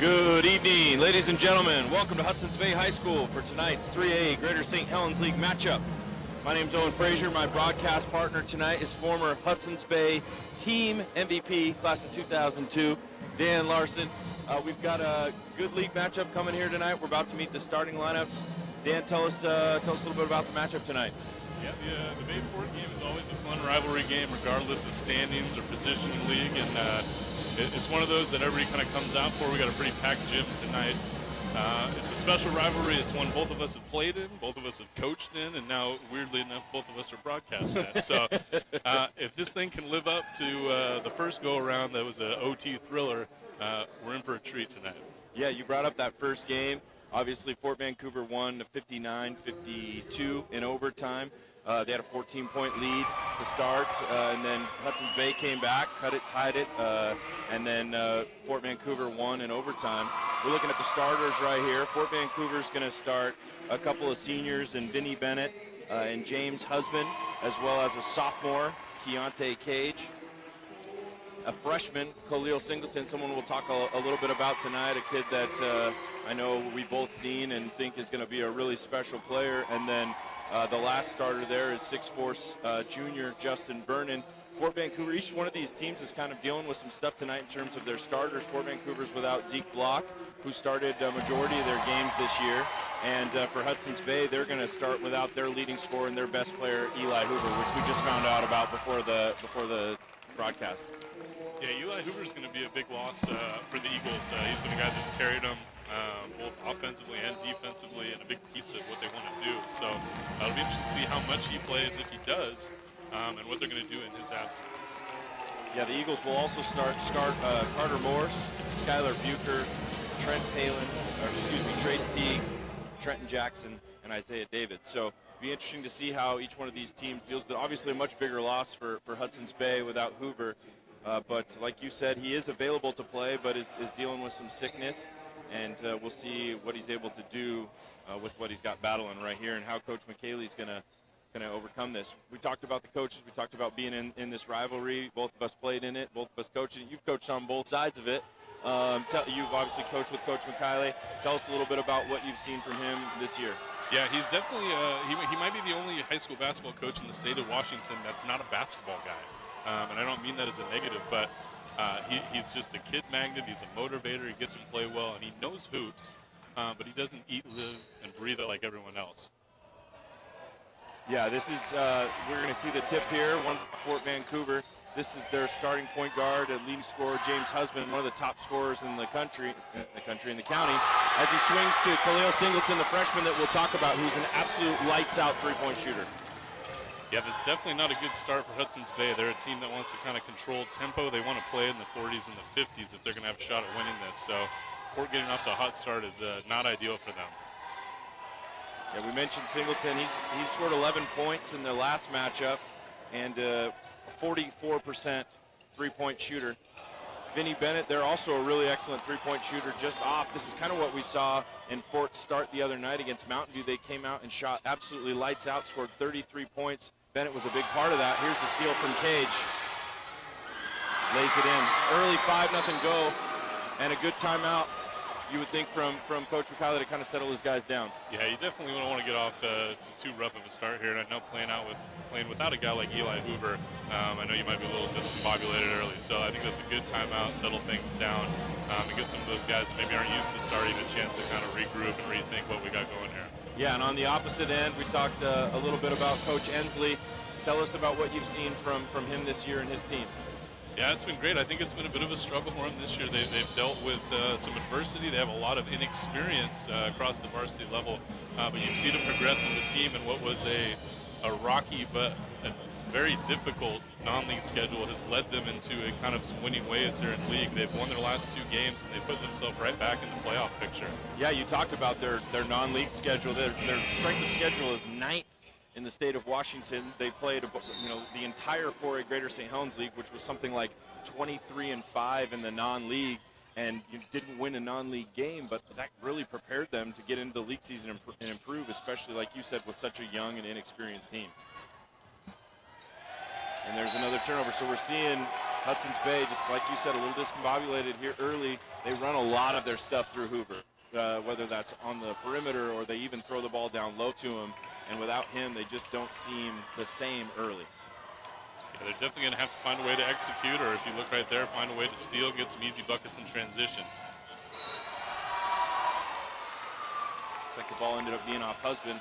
Good evening, ladies and gentlemen. Welcome to Hudson's Bay High School for tonight's 3A Greater St. Helens League matchup. My name's Owen Frazier. My broadcast partner tonight is former Hudson's Bay team MVP, class of 2002, Dan Larson. We've got a good league matchup coming here tonight. We're about to meet the starting lineups. Dan, tell us a little bit about the matchup tonight. Yeah, the Bay Fort game is always a fun rivalry game, regardless of standings or position in the league, and it's one of those that everybody kind of comes out for. We got a pretty packed gym tonight. It's a special rivalry. It's one both of us have played in, both of us have coached in, and now, weirdly enough, both of us are broadcasting in. So if this thing can live up to the first go-around that was an OT thriller, we're in for a treat tonight. Yeah, you brought up that first game. Obviously, Fort Vancouver won 59-52 in overtime. They had a 14-point lead to start, and then Hudson's Bay came back, cut it, tied it, and then Fort Vancouver won in overtime. We're looking at the starters right here. Fort Vancouver's going to start a couple of seniors in Vinny Bennett and James Husband, as well as a sophomore, Keontae Cage. A freshman, Khalil Singleton, someone we'll talk a little bit about tonight, a kid that I know we've both seen and think is going to be a really special player. And then the last starter there is 6'4" junior Justin Vernon. Fort Vancouver, each one of these teams is kind of dealing with some stuff tonight in terms of their starters. Fort Vancouver's without Zeke Block, who started the majority of their games this year. And for Hudson's Bay, they're going to start without their leading scorer and their best player, Eli Hoover, which we just found out about before the broadcast. Yeah, Eli Hoover's going to be a big loss for the Eagles. He's been a guy that's carried them both offensively and defensively, and a big piece of what they want to do. So it'll be interesting to see how much he plays if he does, and what they're going to do in his absence. Yeah, the Eagles will also start Carter Morse, Skylar Bucher, Trent Palin, Trace Teague, Trenton Jackson, and Isaiah David. So it'll be interesting to see how each one of these teams deals with. Obviously, a much bigger loss for Hudson's Bay without Hoover. But like you said, he is available to play, but is dealing with some sickness. And we'll see what he's able to do with what he's got battling right here and how Coach McKaylee's going to overcome this. We talked about the coaches. We talked about being in this rivalry. Both of us played in it. Both of us coached it. You've coached on both sides of it. You've obviously coached with Coach McKaylee. Tell us a little bit about what you've seen from him this year. Yeah, he's definitely he might be the only high school basketball coach in the state of Washington that's not a basketball guy. And I don't mean that as a negative, but he's just a kid magnet. He's a motivator. He gets to play well, and he knows hoops, but he doesn't eat, live, and breathe it like everyone else. Yeah, this is we're going to see the tip here. One for Fort Vancouver. This is their starting point guard, leading scorer James Husband, one of the top scorers in the county, as he swings to Khalil Singleton, the freshman that we'll talk about, who's an absolute lights-out three-point shooter. Yeah, that's definitely not a good start for Hudson's Bay. They're a team that wants to kind of control tempo. They want to play in the 40s and the 50s if they're going to have a shot at winning this. So Fort getting off to a hot start is not ideal for them. Yeah, we mentioned Singleton. He's scored 11 points in the last matchup and a 44% three-point shooter. Vinny Bennett, they're also a really excellent three-point shooter just off. This is kind of what we saw in Fort's start the other night against Mountain View. They came out and shot absolutely lights out, scored 33 points. Bennett was a big part of that. Here's the steal from Cage. Lays it in. Early 5-0 go, and a good timeout, you would think, from Coach McKaylee to kind of settle his guys down. Yeah, you definitely don't want to get off to too rough of a start here. And I know playing without a guy like Eli Hoover, I know you might be a little discombobulated early. So I think that's a good timeout, settle things down, and get some of those guys that maybe aren't used to starting a chance to kind of regroup and rethink what we got going here. Yeah, and on the opposite end, we talked a little bit about Coach Ensley. Tell us about what you've seen from him this year and his team. Yeah, it's been great. I think it's been a bit of a struggle for them this year. They've dealt with some adversity. They have a lot of inexperience across the varsity level. But you've seen them progress as a team, and what was a rocky but a very difficult non-league schedule has led them into a kind of some winning ways here in league. They've won their last 2 games, and they put themselves right back in the playoff picture. Yeah, you talked about their non-league schedule. Their strength of schedule is 9th in the state of Washington. They played, the entire 4A Greater St. Helens League, which was something like 23-5 in the non-league, and you didn't win a non-league game, but that really prepared them to get into the league season and improve, especially, like you said, with such a young and inexperienced team. And there's another turnover. So we're seeing Hudson's Bay, just like you said, a little discombobulated here early. They run a lot of their stuff through Hoover, whether that's on the perimeter or they even throw the ball down low to him. And without him, they just don't seem the same early. Yeah, they're definitely going to have to find a way to execute, or if you look right there, find a way to steal, get some easy buckets in transition. Looks like the ball ended up being off Husband.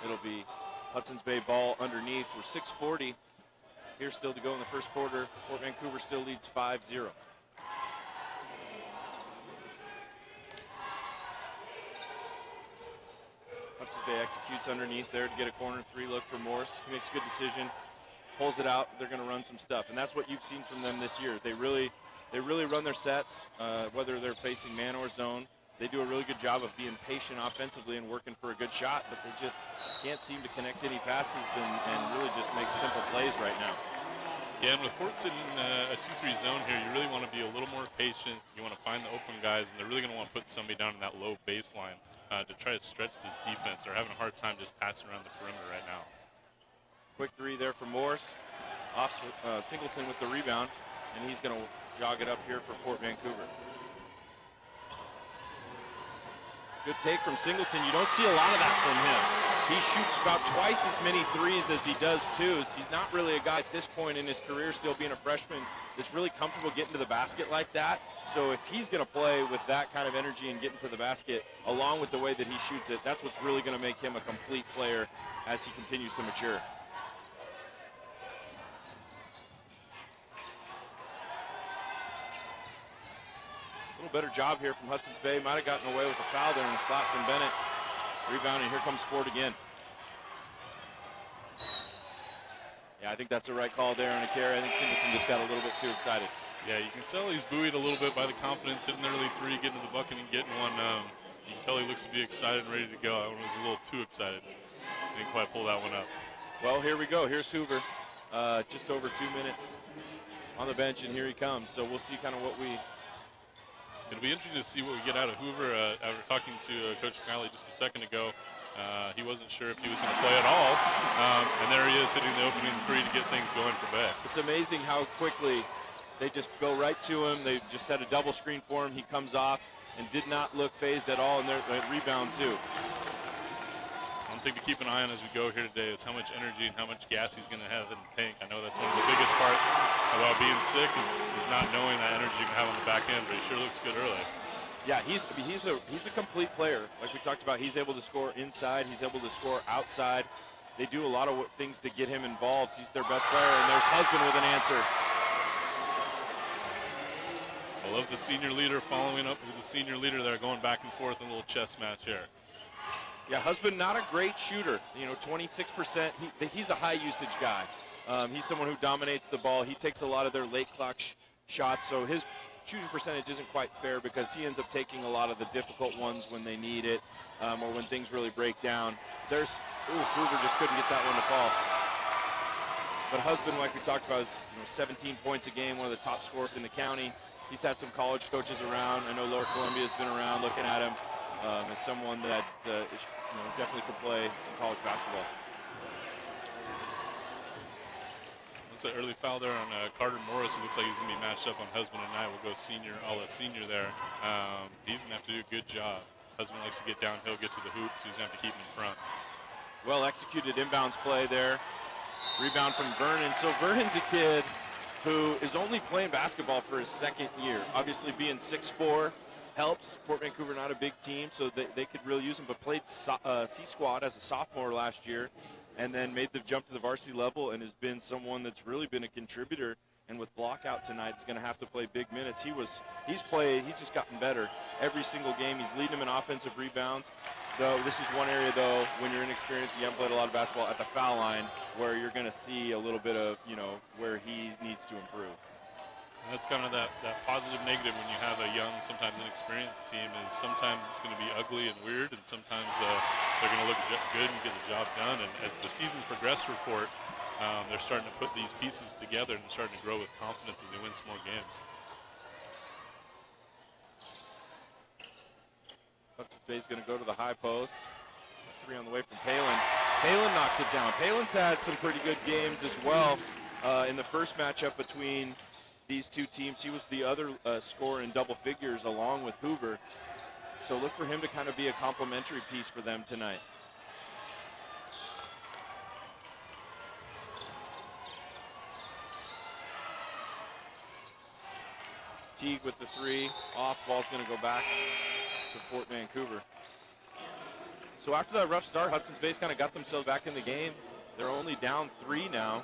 It'll be Hudson's Bay ball underneath. We're 6:40 here still to go in the first quarter. Fort Vancouver still leads 5-0. Hudson's Bay executes underneath there to get a corner three look for Morse. He makes a good decision, pulls it out. They're going to run some stuff, and that's what you've seen from them this year. They really run their sets, whether they're facing man or zone. They do a really good job of being patient offensively and working for a good shot, but they just can't seem to connect any passes and really just make simple plays right now. Yeah, and with Fort's in a 2-3 zone here, you really want to be a little more patient. You want to find the open guys, and they're really going to want to put somebody down in that low baseline to try to stretch this defense. They're having a hard time just passing around the perimeter right now. Quick three there for Morse. Off Singleton with the rebound, and he's going to jog it up here for Fort Vancouver. Good take from Singleton. You don't see a lot of that from him. He shoots about twice as many threes as he does twos. He's not really a guy at this point in his career, still being a freshman, that's really comfortable getting to the basket like that. So if he's going to play with that kind of energy and getting to the basket, along with the way that he shoots it, that's what's really going to make him a complete player as he continues to mature. A little better job here from Hudson's Bay. Might have gotten away with a foul there and a slap from Bennett. Rebound, and here comes Ford again. Yeah, I think that's the right call there on a carry. I think Singleton just got a little bit too excited. Yeah, you can tell he's buoyed a little bit by the confidence, hitting the early three, getting to the bucket and getting one. You can tell he looks to be excited and ready to go. That one was a little too excited. Didn't quite pull that one up. Well, here we go. Here's Hoover. Just over 2 minutes on the bench, and here he comes. So we'll see kind of what we... It'll be interesting to see what we get out of Hoover. After talking to Coach McNally just a second ago, he wasn't sure if he was going to play at all. And there he is hitting the opening three to get things going for Bay. It's amazing how quickly they just go right to him. They just set a double screen for him. He comes off and did not look phased at all, and they're rebound too. One thing to keep an eye on as we go here today is how much energy and how much gas he's going to have in the tank. I know that's one of the biggest parts about being sick is not knowing that energy you can have on the back end, but he sure looks good early. Yeah, he's a complete player. Like we talked about, he's able to score inside, he's able to score outside. They do a lot of things to get him involved. He's their best player, and there's Husband with an answer. I love the senior leader following up with the senior leader there, going back and forth in a little chess match here. Yeah, Husband, not a great shooter. 26%. He's a high usage guy. He's someone who dominates the ball. He takes a lot of their late clock shots, so his shooting percentage isn't quite fair because he ends up taking a lot of the difficult ones when they need it, or when things really break down. Hoover just couldn't get that one to fall. But Husband, like we talked about, is 17 points a game, one of the top scorers in the county. He's had some college coaches around. I know Lower Columbia's been around looking at him as someone that definitely could play some college basketball. That's an early foul there on Carter Morris. It looks like he's going to be matched up on Husband and I. We'll go senior, senior there. He's going to have to do a good job. Husband likes to get downhill, get to the hoop, so he's going to have to keep him in front. Well executed inbounds play there. Rebound from Vernon. So Vernon's a kid who is only playing basketball for his second year. Obviously being 6'4", helps. Fort Vancouver not a big team, so they could really use him, but played C-Squad as a sophomore last year and then made the jump to the varsity level and has been someone that's really been a contributor. And with block out tonight, he's going to have to play big minutes. He's just gotten better every single game. He's leading them in offensive rebounds. Though this is one area, though, when you're inexperienced, you haven't played a lot of basketball, at the foul line, where you're going to see a little bit of, where he needs to improve. That's kind of that positive negative when you have a young, sometimes inexperienced team, is sometimes it's going to be ugly and weird, and sometimes they're going to look good and get the job done. And as the seasons progress for Fort, they're starting to put these pieces together and starting to grow with confidence as they win some more games. Hudson's Bay's going to go to the high post. Three on the way from Palin. Palin knocks it down. Palin's had some pretty good games as well in the first matchup between these two teams. He was the other scorer in double figures along with Hoover. So look for him to kind of be a complementary piece for them tonight. Teague with the 3, off, ball's gonna go back to Fort Vancouver. So after that rough start, Hudson's Bay's kind of got themselves back in the game. They're only down 3 now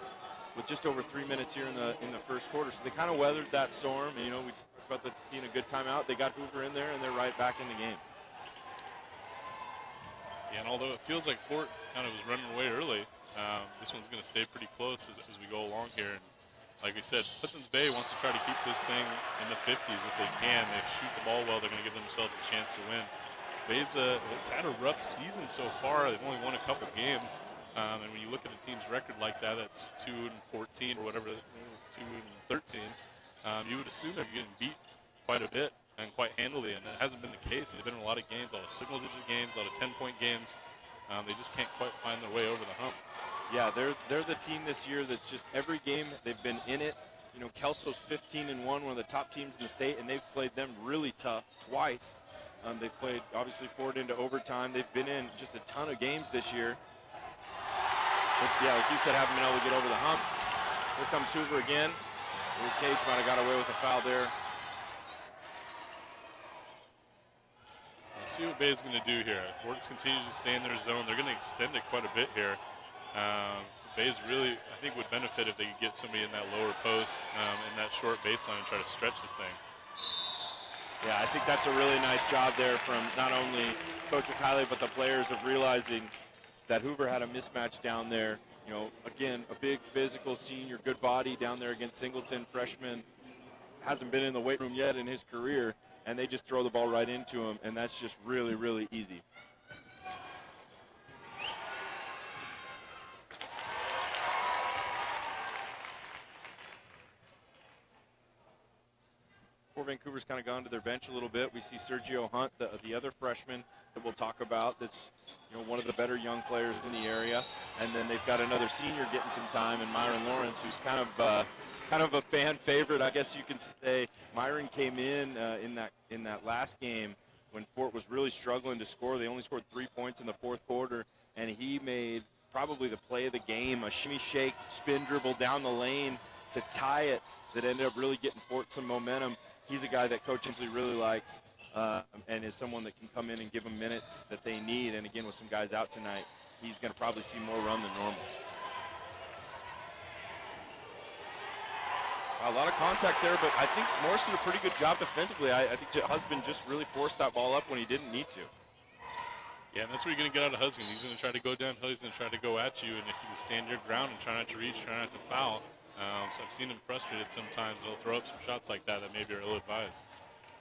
with just over 3 minutes here in the first quarter. So they kind of weathered that storm. And, you know, we talked about being a good timeout. They got Hoover in there, and they're right back in the game. Yeah, and although it feels like Fort kind of was running away early, this one's going to stay pretty close as we go along here. And like we said, Hudson's Bay wants to try to keep this thing in the 50s if they can. They shoot the ball well, they're going to give themselves a chance to win. Bay's it's had a rough season so far. They've only won a couple games. And when you look at a team's record like that, it's 2-14 or whatever, 2-13, you would assume they're getting beat quite a bit and quite handily, and that hasn't been the case. They've been in a lot of games, a lot of single-digit games, a lot of 10-point games. They just can't quite find their way over the hump. Yeah, they're the team this year that's just every game they've been in it. You know, Kelso's 15-1, one of the top teams in the state, and they've played them really tough twice. They've played, obviously, forward into overtime. They've been in just a ton of games this year. But, yeah, like you said, haven't been able to get over the hump. Here comes Hoover again. Cage might have got away with a foul there. Let's see what Bay's going to do here. Fort's continue to stay in their zone. They're going to extend it quite a bit here. Bay's really, I think, would benefit if they could get somebody in that lower post in that short baseline and try to stretch this thing. Yeah, I think that's a really nice job there from not only Coach McKiley, but the players of realizing that Hoover had a mismatch down there. You know, again, a big physical senior, good body down there against Singleton, freshman. Hasn't been in the weight room yet in his career, and they just throw the ball right into him, and that's just really, really easy. Fort Vancouver's kind of gone to their bench a little bit. We see Sergio Hunt, the other freshman that we'll talk about, that's, you know, one of the better young players in the area. And then they've got another senior getting some time, and Myron Lawrence, who's kind of a fan favorite, I guess you can say. Myron came in that last game when Fort was really struggling to score. They only scored 3 points in the fourth quarter, and he made probably the play of the game, a shimmy shake spin dribble down the lane to tie it that ended up really getting Fort some momentum. He's a guy that Coach Inslee really likes and is someone that can come in and give them minutes that they need. And again, with some guys out tonight, he's going to probably see more run than normal. A lot of contact there, but I think Morris did a pretty good job defensively. I think Husband just really forced that ball up when he didn't need to. Yeah, and that's what you're going to get out of Husband. He's going to try to go downhill. He's going to try to go at you, and if you can stand your ground and try not to reach, try not to foul. So I've seen him frustrated sometimes. He'll throw up some shots like that maybe are ill-advised.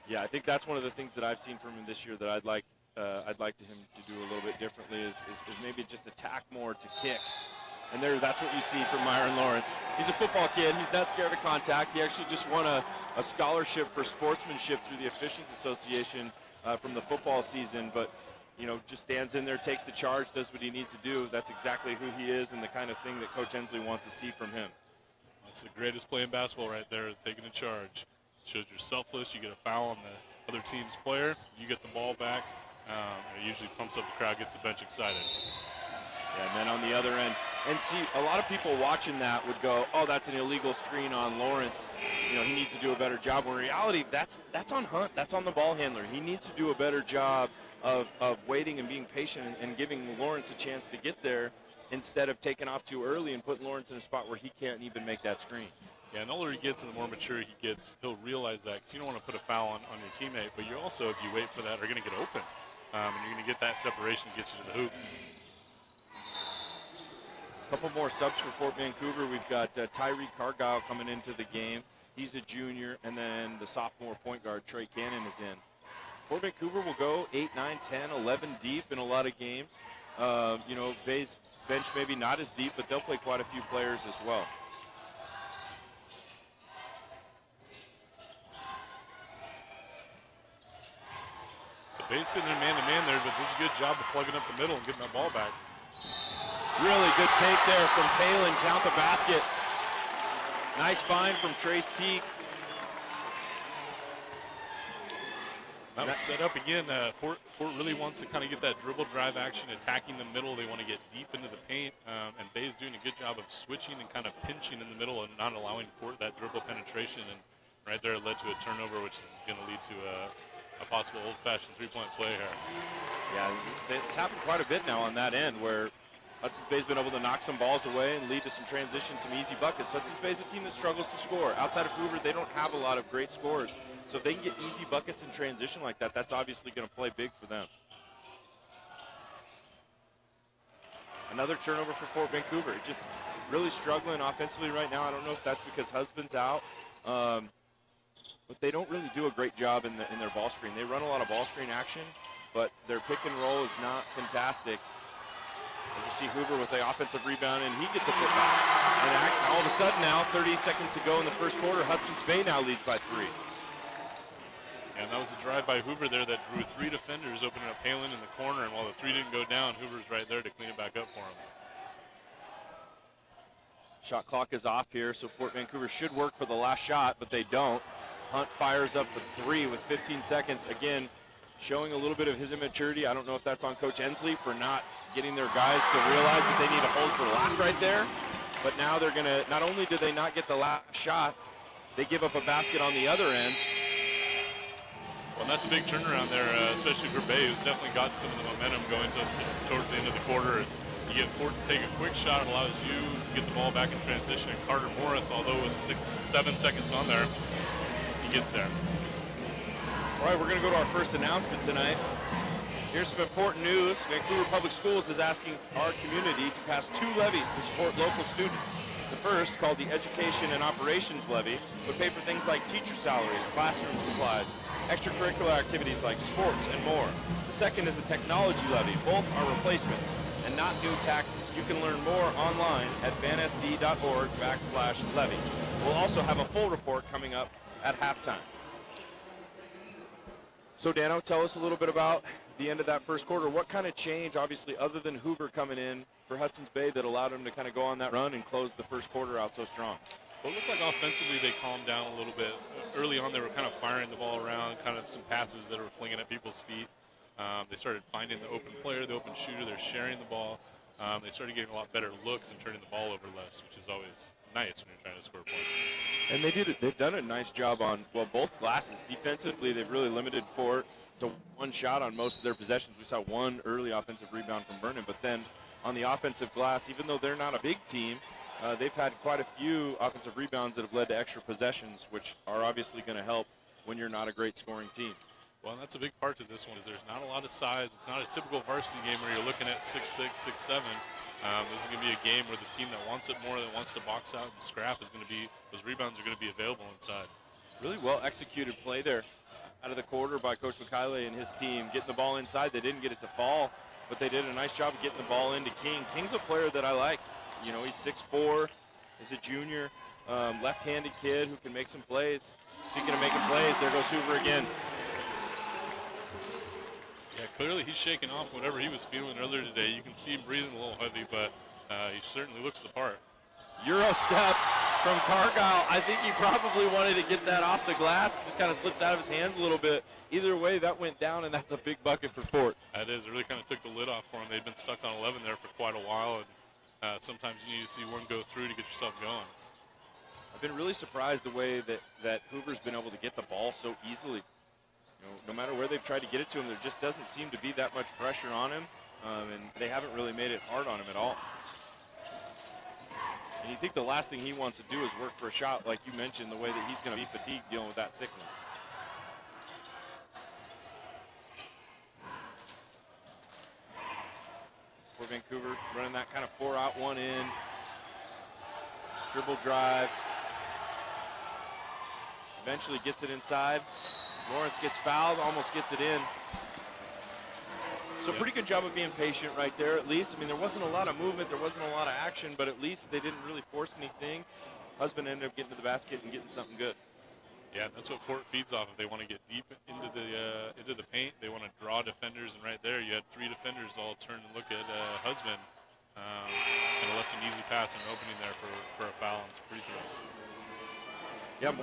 Yeah, I think that's one of the things that I've seen from him this year that I'd like him to do a little bit differently is maybe just attack more to kick. And that's what you see from Myron Lawrence. He's a football kid. He's not scared of contact. He actually just won a scholarship for sportsmanship through the Officials Association from the football season. But, you know, just stands in there, takes the charge, does what he needs to do. That's exactly who he is and the kind of thing that Coach Inslee wants to see from him. That's the greatest play in basketball right there, is taking a charge. Shows you're selfless. You get a foul on the other team's player. You get the ball back. It usually pumps up the crowd, gets the bench excited. Yeah, and then on the other end, and see, a lot of people watching that would go, oh, that's an illegal screen on Lawrence. You know, he needs to do a better job. When in reality, that's on Hunt. That's on the ball handler. He needs to do a better job of waiting and being patient and giving Lawrence a chance to get there, instead of taking off too early and putting Lawrence in a spot where he can't even make that screen. Yeah, and the older he gets and the more mature he gets, he'll realize that, because you don't want to put a foul on your teammate, but you also, if you wait for that, are going to get open. And you're going to get that separation to get you to the hoop. A couple more subs for Fort Vancouver. We've got Tyree Cargile coming into the game. He's a junior, and then the sophomore point guard, Trey Cannon, is in. Fort Vancouver will go 8, 9, 10, 11 deep in a lot of games. You know, Bay's bench maybe not as deep, but they'll play quite a few players as well. So Bay's sitting in man-to-man there, but does a good job of plugging up the middle and getting that ball back. Really good take there from Palin. Count the basket. Nice find from Trace Teague. That was set up again. Fort really wants to kind of get that dribble drive action, attacking the middle. They want to get deep into the paint, and Bay's doing a good job of switching and kind of pinching in the middle and not allowing Fort that dribble penetration. And right there, it led to a turnover, which is going to lead to a possible old-fashioned three-point play here. Yeah, it's happened quite a bit now on that end where Hudson's Bay's been able to knock some balls away and lead to some transition, some easy buckets. Hudson's Bay's a team that struggles to score. Outside of Hoover, they don't have a lot of great scores. So if they can get easy buckets in transition like that, that's obviously going to play big for them. Another turnover for Fort Vancouver. Just really struggling offensively right now. I don't know if that's because Husband's out, but they don't really do a great job in their ball screen. They run a lot of ball screen action, but their pick and roll is not fantastic. You see Hoover with the offensive rebound, and he gets a putback. And all of a sudden now, 30 seconds to go in the first quarter, Hudson's Bay now leads by 3. And that was a drive by Hoover there that drew 3 defenders, opening up Palin in the corner, and while the 3 didn't go down, Hoover's right there to clean it back up for him. Shot clock is off here, so Fort Vancouver should work for the last shot, but they don't. Hunt fires up the 3 with 15 seconds. Again, showing a little bit of his immaturity. I don't know if that's on Coach Ensley for not getting their guys to realize that they need to hold for the last right there. But now they're going to, not only do they not get the last shot, they give up a basket on the other end. Well, that's a big turnaround there, especially for Bay, who's definitely got some of the momentum going towards the end of the quarter. You get Fort to take a quick shot, it allows you to get the ball back in transition. And Carter Morris, although with 6-7 seconds on there, he gets there. All right, we're going to go to our first announcement tonight. Here's some important news. Vancouver Public Schools is asking our community to pass 2 levies to support local students. The first, called the Education and Operations Levy, would pay for things like teacher salaries, classroom supplies, extracurricular activities like sports, and more. The second is the Technology Levy. Both are replacements and not new taxes. You can learn more online at vansd.org/levy. We'll also have a full report coming up at halftime. So Dano, tell us a little bit about the end of that first quarter. What kind of change, obviously, other than Hoover coming in for Hudson's Bay, that allowed them to kind of go on that run and close the first quarter out so strong? Well, it looked like offensively they calmed down a little bit. Early on, they were kind of firing the ball around, kind of some passes that were flinging at people's feet. They started finding the open player, the open shooter. They're sharing the ball. They started getting a lot better looks and turning the ball over less, which is always nice when you're trying to score points. And they've done a nice job on, well, both glasses. Defensively, they've really limited Fort to 1 shot on most of their possessions. We saw 1 early offensive rebound from Vernon, but then on the offensive glass, even though they're not a big team, they've had quite a few offensive rebounds that have led to extra possessions, which are obviously going to help when you're not a great scoring team. Well, that's a big part to this one, is there's not a lot of size. It's not a typical varsity game where you're looking at 6'6", 6'7". This is going to be a game where the team that wants it more, that wants to box out and scrap, is going to be, those rebounds are going to be available inside. Really well executed play there out of the quarter by Coach McKayle and his team, getting the ball inside. They didn't get it to fall, but they did a nice job of getting the ball into King. King's a player that I like. You know, he's 6'4", he's a junior, left-handed kid who can make some plays. Speaking of making plays, there goes Hoover again. Yeah, clearly he's shaking off whatever he was feeling earlier today. You can see him breathing a little heavy, but he certainly looks the part. Euro step from Cargyle. I think he probably wanted to get that off the glass. Just kind of slipped out of his hands a little bit. Either way, that went down, and that's a big bucket for Fort. That is. It really kind of took the lid off for him. They'd been stuck on 11 there for quite a while, and sometimes you need to see one go through to get yourself going. I've been really surprised the way that Hoover's been able to get the ball so easily. You know, no matter where they've tried to get it to him, there just doesn't seem to be that much pressure on him, and they haven't really made it hard on him at all. And you think the last thing he wants to do is work for a shot, like you mentioned, the way that he's going to be fatigued dealing with that sickness. For Vancouver, running that kind of 4-out, 1 in. Dribble drive. Eventually gets it inside. Lawrence gets fouled, almost gets it in. So pretty good job of being patient right there, at least. I mean, there wasn't a lot of movement, there wasn't a lot of action, but at least they didn't really force anything. Husband ended up getting to the basket and getting something good. Yeah, that's what Fort feeds off of. They want to get deep into the paint. They want to draw defenders, and right there you had 3 defenders all turn and look at Husband. And left an easy pass and an opening there for a foul and some free throws. Yeah,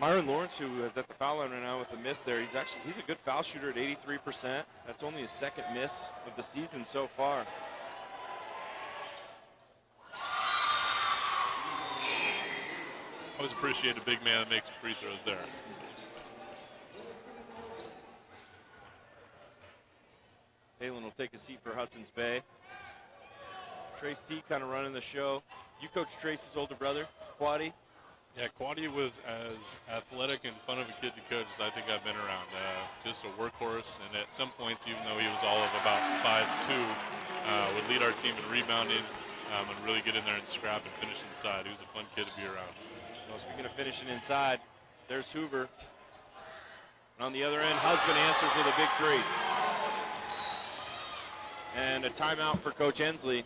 Myron Lawrence, who is at the foul line right now with a miss there, he's a good foul shooter at 83%. That's only his second miss of the season so far. I always appreciate a big man that makes free throws there. Palin will take a seat for Hudson's Bay. Trace T kind of running the show. You coach Trace's older brother, Quaddy. Yeah, Quaddy was as athletic and fun of a kid to coach as I think I've been around. Just a workhorse, and at some points, even though he was all of about 5'2", would lead our team in rebounding and really get in there and scrap and finish inside. He was a fun kid to be around. Well, speaking of finishing inside, there's Hoover. And on the other end, Husband answers with a big three. And a timeout for Coach Ensley.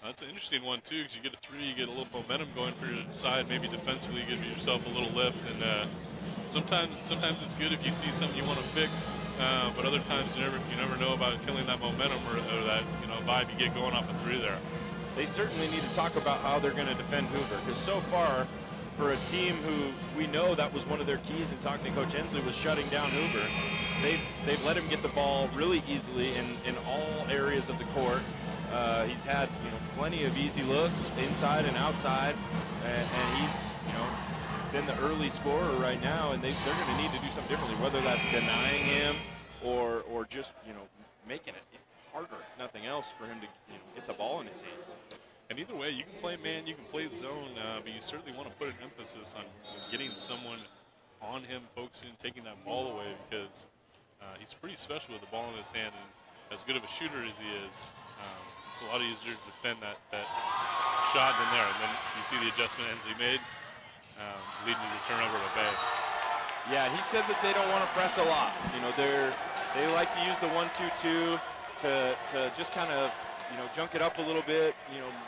That's an interesting one, too, because you get a three, you get a little momentum going for your side, maybe defensively give yourself a little lift. And sometimes it's good if you see something you want to fix, but other times you never know about killing that momentum or that vibe you get going off a three there. They certainly need to talk about how they're going to defend Hoover, because so far, for a team who we know that was one of their keys in talking to Coach Ensley was shutting down Hoover, they've let him get the ball really easily in all areas of the court. He's had plenty of easy looks inside and outside, and he's been the early scorer right now, and they're going to need to do something differently, whether that's denying him or just making it harder, if nothing else, for him to get the ball in his hands. And either way, you can play man, you can play zone, but you certainly want to put an emphasis on getting someone on him, focusing, taking that ball away, because he's pretty special with the ball in his hand, and as good of a shooter as he is, it's a lot easier to defend that shot than there. And then you see the adjustment Ensley made, leading to the turnover to Bay. Yeah, he said that they don't want to press a lot. They like to use the 1-2-2 to just kind of junk it up a little bit,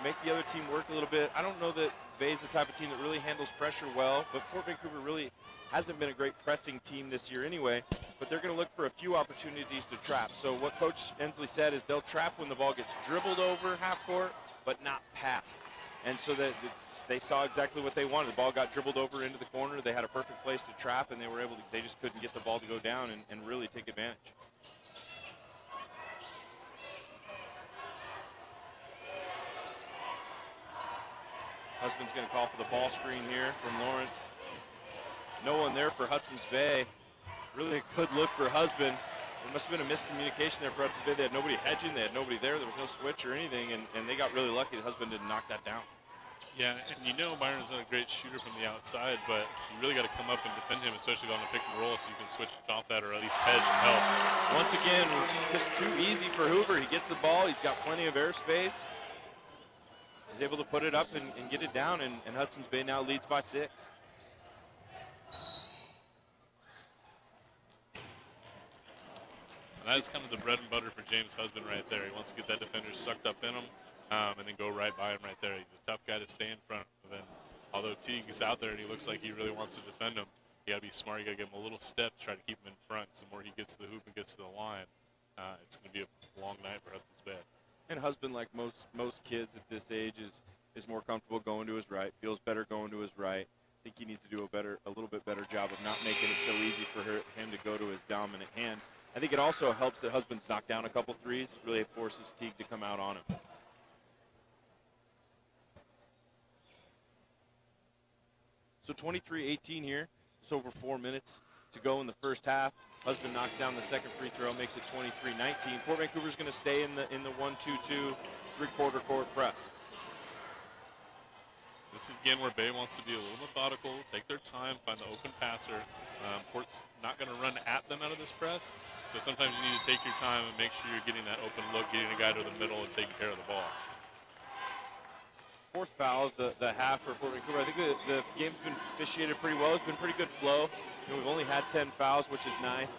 make the other team work a little bit. I don't know that Bay's the type of team that really handles pressure well, but Fort Vancouver really hasn't been a great pressing team this year anyway, but they're going to look for a few opportunities to trap. So what Coach Ensley said is they'll trap when the ball gets dribbled over half court, but not passed. And so that they saw exactly what they wanted. The ball got dribbled over into the corner. They had a perfect place to trap, and they just couldn't get the ball to go down and really take advantage. Husband's going to call for the ball screen here from Lawrence. No one there for Hudson's Bay. Really a good look for Husband. There must have been a miscommunication there for Hudson's Bay. They had nobody hedging. They had nobody there. There was no switch or anything, and they got really lucky that Husband didn't knock that down. Yeah, and Byron's not a great shooter from the outside, but you really got to come up and defend him, especially on the pick and roll, so you can switch off that or at least hedge and help. Once again, it's just too easy for Hoover. He gets the ball. He's got plenty of airspace. He's able to put it up and get it down, and Hudson's Bay now leads by 6. That's kind of the bread and butter for James Husband right there. He wants to get that defender sucked up in him and then go right by him right there. He's a tough guy to stay in front of. And although Teague is out there and he looks like he really wants to defend him, you got to be smart. You got to give him a little step to try to keep him in front. The more he gets to the hoop and gets to the line, it's going to be a long night for Hudson's Bay. And Husband, like most kids at this age, is more comfortable going to his right, feels better going to his right. I think he needs to do a little bit better job of not making it so easy for him to go to his dominant hand. I think it also helps that Husband's knocked down a couple threes, really forces Teague to come out on him. So 23-18 here, just over 4 minutes to go in the first half. Husband knocks down the second free throw, makes it 23-19. Fort Vancouver's going to stay in the 1-2-2 three-quarter court press. This is again where Bay wants to be a little methodical, take their time, find the open passer. Fort's not going to run at them out of this press, so sometimes you need to take your time and make sure you're getting that open look, getting a guy to the middle and taking care of the ball. Fourth foul of the half for Fort Vancouver. I think the game's been officiated pretty well. It's been pretty good flow. We've only had 10 fouls, which is nice.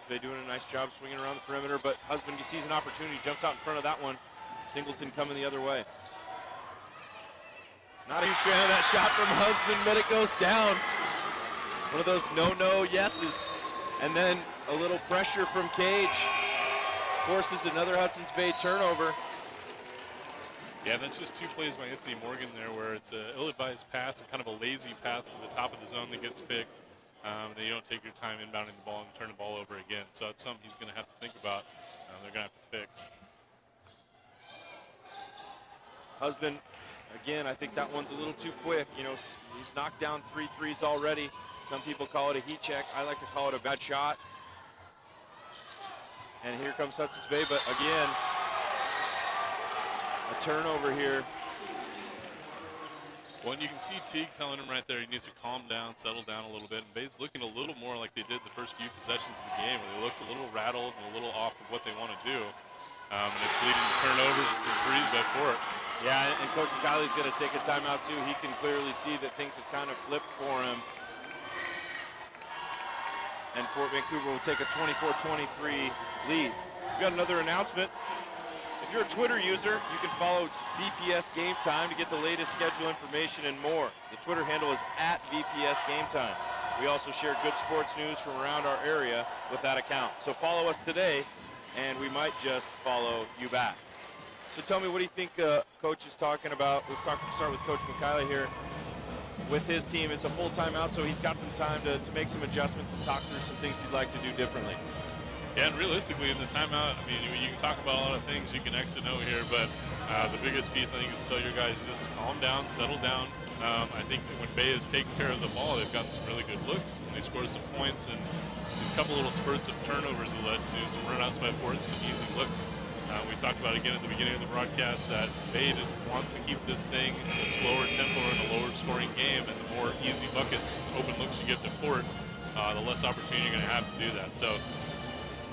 They're doing a nice job swinging around the perimeter, but Husband, he sees an opportunity, jumps out in front of that one. Singleton coming the other way. Not a huge fan of that shot from Husband, but it goes down. One of those no-no yeses. And then a little pressure from Cage. Forces another Hudson's Bay turnover. Yeah, that's just 2 plays by Anthony Morgan there where it's an ill-advised pass and kind of a lazy pass to the top of the zone that gets picked. Then you don't take your time inbounding the ball and turn the ball over again. So it's something he's going to have to think about. They're going to have to fix. Husband, again, I think that one's a little too quick. You know, he's knocked down 3 threes already. Some people call it a heat check. I like to call it a bad shot. And here comes Hudson's Bay, but again, a turnover here. Well, and you can see Teague telling him right there he needs to calm down, settle down a little bit. And Bay's looking a little more like they did the first few possessions of the game, where they looked a little rattled and a little off of what they want to do. And it's leading to turnovers and threes by Fort. Yeah, and Coach McKiley's going to take a timeout too. He can clearly see that things have kind of flipped for him. And Fort Vancouver will take a 24-23 lead. We've got another announcement. If you're a Twitter user, you can follow VPS Game Time to get the latest schedule information and more. The Twitter handle is @VPS Game Time. We also share good sports news from around our area with that account. So follow us today, and we might just follow you back. So tell me, what do you think Coach is talking about? Let's start with Coach McKiley here. With his team, it's a full timeout, so he's got some time to make some adjustments and talk through some things he'd like to do differently. Yeah, and realistically, in the timeout, I mean, you can talk about a lot of things. You can X and O here, but the biggest piece, I think, is tell your guys just calm down, settle down. I think that when Bay has taken care of the ball, they've got some really good looks, and they scored some points, and these couple little spurts of turnovers have led to some runouts by Fort and some easy looks. We talked about again at the beginning of the broadcast that Bay wants to keep this thing in a slower tempo and a lower scoring game, and the more easy buckets, open looks you give to Fort, the less opportunity you're going to have to do that. So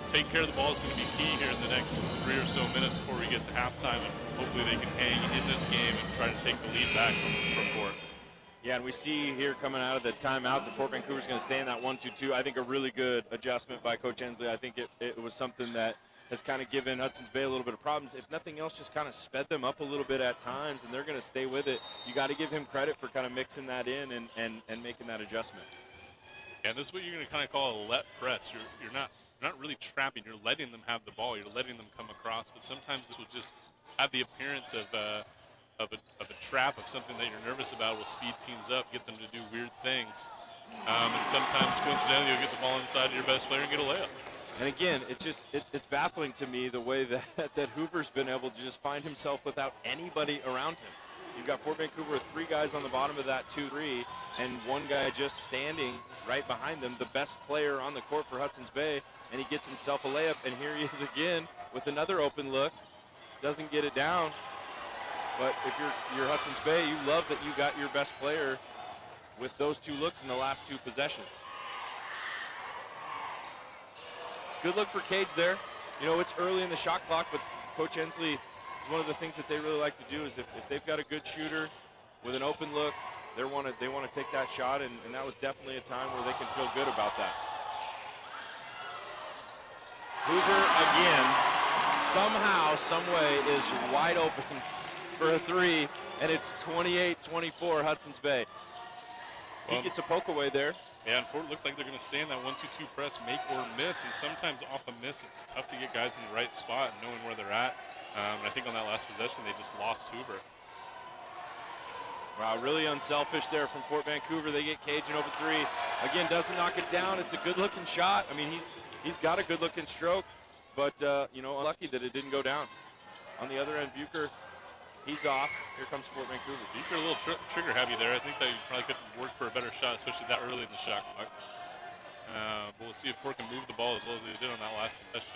taking care of the ball is going to be key here in the next 3 or so minutes before we get to halftime, and hopefully they can hang in this game and try to take the lead back from Fort. Yeah, and we see here coming out of the timeout that Fort Vancouver's going to stay in that 1-2-2. I think a really good adjustment by Coach Ensley. I think it was something that has kind of given Hudson's Bay a little bit of problems. If nothing else, just kind of sped them up a little bit at times, and they're going to stay with it. You got to give him credit for kind of mixing that in and making that adjustment. Yeah, this is what you're going to kind of call a let press. You're not really trapping. You're letting them have the ball. You're letting them come across. But sometimes this will just have the appearance of a trap, of something that you're nervous about. Will speed teams up, get them to do weird things. And sometimes, coincidentally, you'll get the ball inside of your best player and get a layup. And again, it's baffling to me the way that Hoover's been able to just find himself without anybody around him. You've got Fort Vancouver with 3 guys on the bottom of that 2-3, and 1 guy just standing right behind them, the best player on the court for Hudson's Bay, and he gets himself a layup, and here he is again with another open look. Doesn't get it down, but if you're Hudson's Bay, you love that you got your best player with those 2 looks in the last 2 possessions. Good look for Cage there. You know, it's early in the shot clock, but Coach Ensley, one of the things that they really like to do is if they've got a good shooter with an open look, they want to take that shot, and that was definitely a time where they can feel good about that. Hoover again, somehow, some way, is wide open for a 3, and it's 28-24 Hudson's Bay. He gets a poke away there. Yeah, and Fort looks like they're going to stay in that 1-2-2 press, make or miss, and sometimes off a miss, it's tough to get guys in the right spot and knowing where they're at. And I think on that last possession, they just lost Hoover. Wow, really unselfish there from Fort Vancouver. They get Cage an open 3. Again, doesn't knock it down. It's a good-looking shot. I mean, he's got a good-looking stroke, but, you know, unlucky that it didn't go down. On the other end, Bucher, he's off. Here comes Fort Vancouver. Bucher a little trigger happy there. I think that he probably could have worked for a better shot, especially that early in the shot clock. But we'll see if Fort can move the ball as well as they did on that last possession.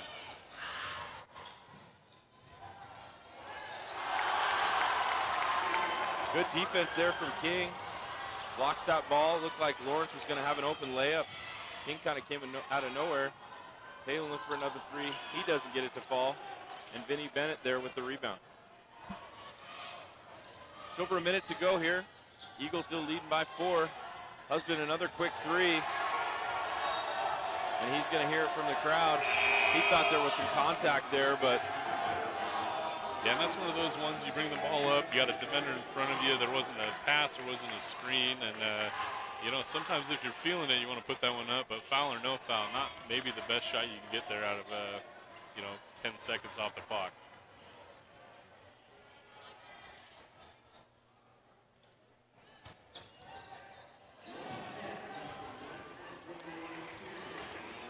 Good defense there from King. Blocks that ball. Looked like Lawrence was going to have an open layup. King kind of came out of nowhere. Palin looked for another 3. He doesn't get it to fall. And Vinny Bennett there with the rebound. Just over a minute to go here. Eagles still leading by 4. Husband another quick 3. And he's going to hear it from the crowd. He thought there was some contact there, but yeah, and that's one of those ones you bring the ball up, you got a defender in front of you, there wasn't a pass, there wasn't a screen, and You know, sometimes if you're feeling it, you want to put that one up, but foul or no foul, not maybe the best shot you can get there out of, 10 seconds off the clock.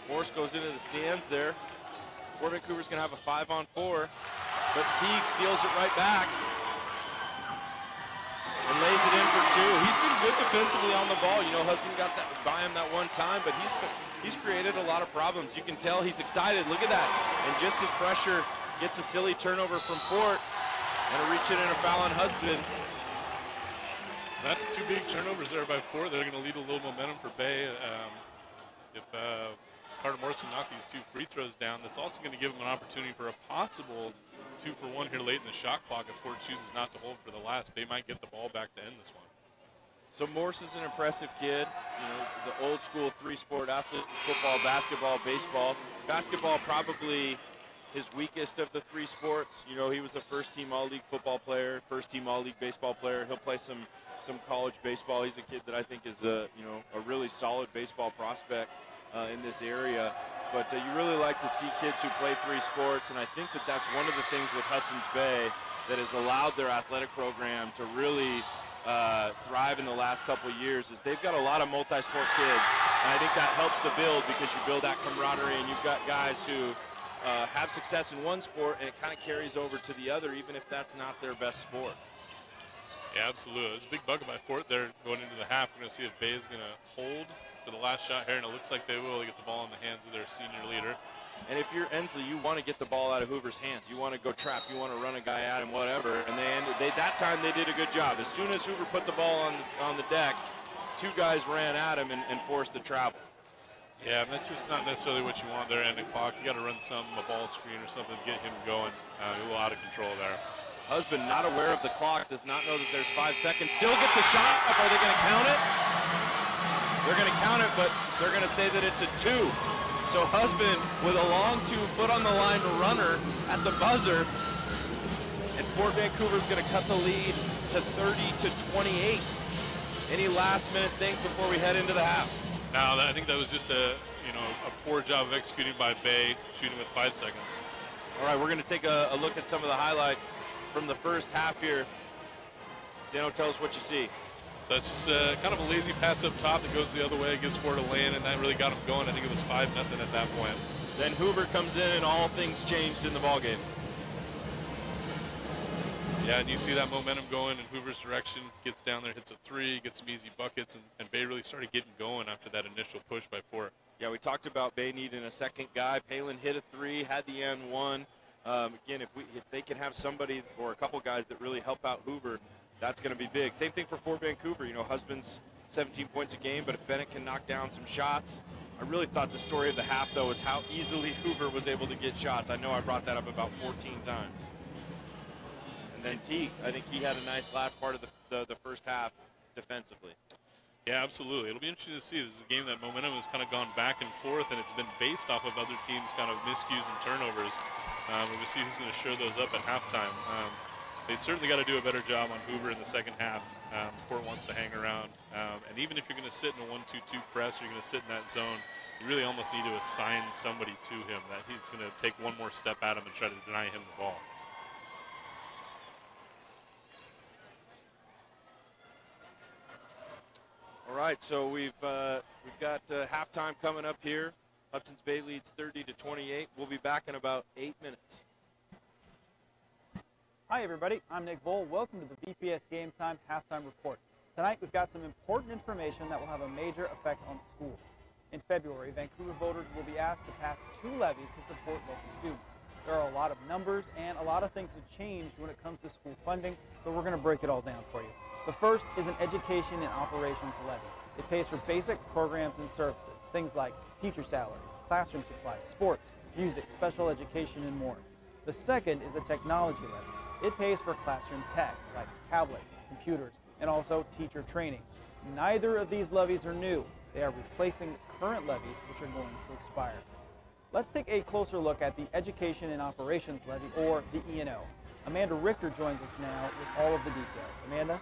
Morse goes into the stands there. Fort Vancouver's going to have a 5-on-4, but Teague steals it right back and lays it in for two. He's been good defensively on the ball. You know, Husband got that by him that one time, but he's created a lot of problems. You can tell he's excited. Look at that. And just as pressure gets a silly turnover from Fort and a reach in and a foul on Husband. That's two big turnovers there by Fort. They're going to lead a little momentum for Bay. If Carter Morris can knock these two free throws down, that's also going to give him an opportunity for a possible 2-for-1 here late in the shot clock. If Fort chooses not to hold for the last, Bay might get the ball back to end this one. So Morse is an impressive kid. You know, the old school three-sport athlete: football, basketball, baseball. Basketball probably his weakest of the three sports. You know, he was a first-team All-League football player, first-team All-League baseball player. He'll play some college baseball. He's a kid that I think is a really solid baseball prospect in this area. But you really like to see kids who play three sports, and I think that that's one of the things with Hudson's Bay that has allowed their athletic program to really thrive in the last couple of years. Is they've got a lot of multi-sport kids, and I think that helps the build because you build that camaraderie, and you've got guys who have success in one sport, and it kind of carries over to the other, even if that's not their best sport. Yeah, absolutely. There's a big bucket by Fort there going into the half. We're going to see if Bay is going to hold for the last shot here, and it looks like they will. They get the ball in the hands of their senior leader. And if you're Ensley, you want to get the ball out of Hoover's hands. You want to go trap. You want to run a guy at him, whatever. And that time they did a good job. As soon as Hoover put the ball on the deck, two guys ran at him and forced the travel. Yeah, and that's just not necessarily what you want there at the clock. You got to run a ball screen or something to get him going. A little out of control there. Husband, not aware of the clock, does not know that there's 5 seconds. Still gets a shot. Are they going to count it? They're going to count it, but they're going to say that it's a 2. So Husband with a long 2-foot on the line runner at the buzzer. And Fort Vancouver's going to cut the lead to 30-28. Any last-minute things before we head into the half? No, I think that was just a poor job of executing by Bay, shooting with 5 seconds. All right, we're going to take a look at some of the highlights from the first half here. Dano, tell us what you see. So it's just kind of a lazy pass up top that goes the other way, gives Fort a lane, and that really got him going. I think it was 5-0 at that point. Then Hoover comes in, and all things changed in the ballgame. Yeah, and you see that momentum going in Hoover's direction. Gets down there, hits a 3, gets some easy buckets, and Bay really started getting going after that initial push by Fort. Yeah, we talked about Bay needing a second guy. Palin hit a 3, had the end 1. Again, if they can have somebody or a couple guys that really help out Hoover, that's going to be big. Same thing for Fort Vancouver. You know, Husband's 17 points a game, but if Bennett can knock down some shots, I really thought the story of the half, though, is how easily Hoover was able to get shots. I know I brought that up about 14 times. And then Teague, I think he had a nice last part of the first half defensively. Yeah, absolutely. It'll be interesting to see. This is a game that momentum has kind of gone back and forth, and it's been based off of other teams' kind of miscues and turnovers. We'll see who's going to shore those up at halftime. They certainly got to do a better job on Hoover in the second half before it wants to hang around. And even if you're going to sit in a 1-2-2 press, or you're going to sit in that zone, you really almost need to assign somebody to him that he's going to take one more step at him and try to deny him the ball. All right, so we've got halftime coming up here. Hudson's Bay leads 30-28. We'll be back in about 8 minutes. Hi everybody, I'm Nick Voll. Welcome to the VPS Game Time Halftime Report. Tonight we've got some important information that will have a major effect on schools. In February, Vancouver voters will be asked to pass 2 levies to support local students. There are a lot of numbers and a lot of things have changed when it comes to school funding, so we're going to break it all down for you. The first is an education and operations levy. It pays for basic programs and services, things like teacher salaries, classroom supplies, sports, music, special education, and more. The second is a technology levy. It pays for classroom tech, like tablets, computers, and also teacher training. Neither of these levies are new. They are replacing current levies, which are going to expire. Let's take a closer look at the Education and Operations Levy, or the E&O. Amanda Richter joins us now with all of the details. Amanda?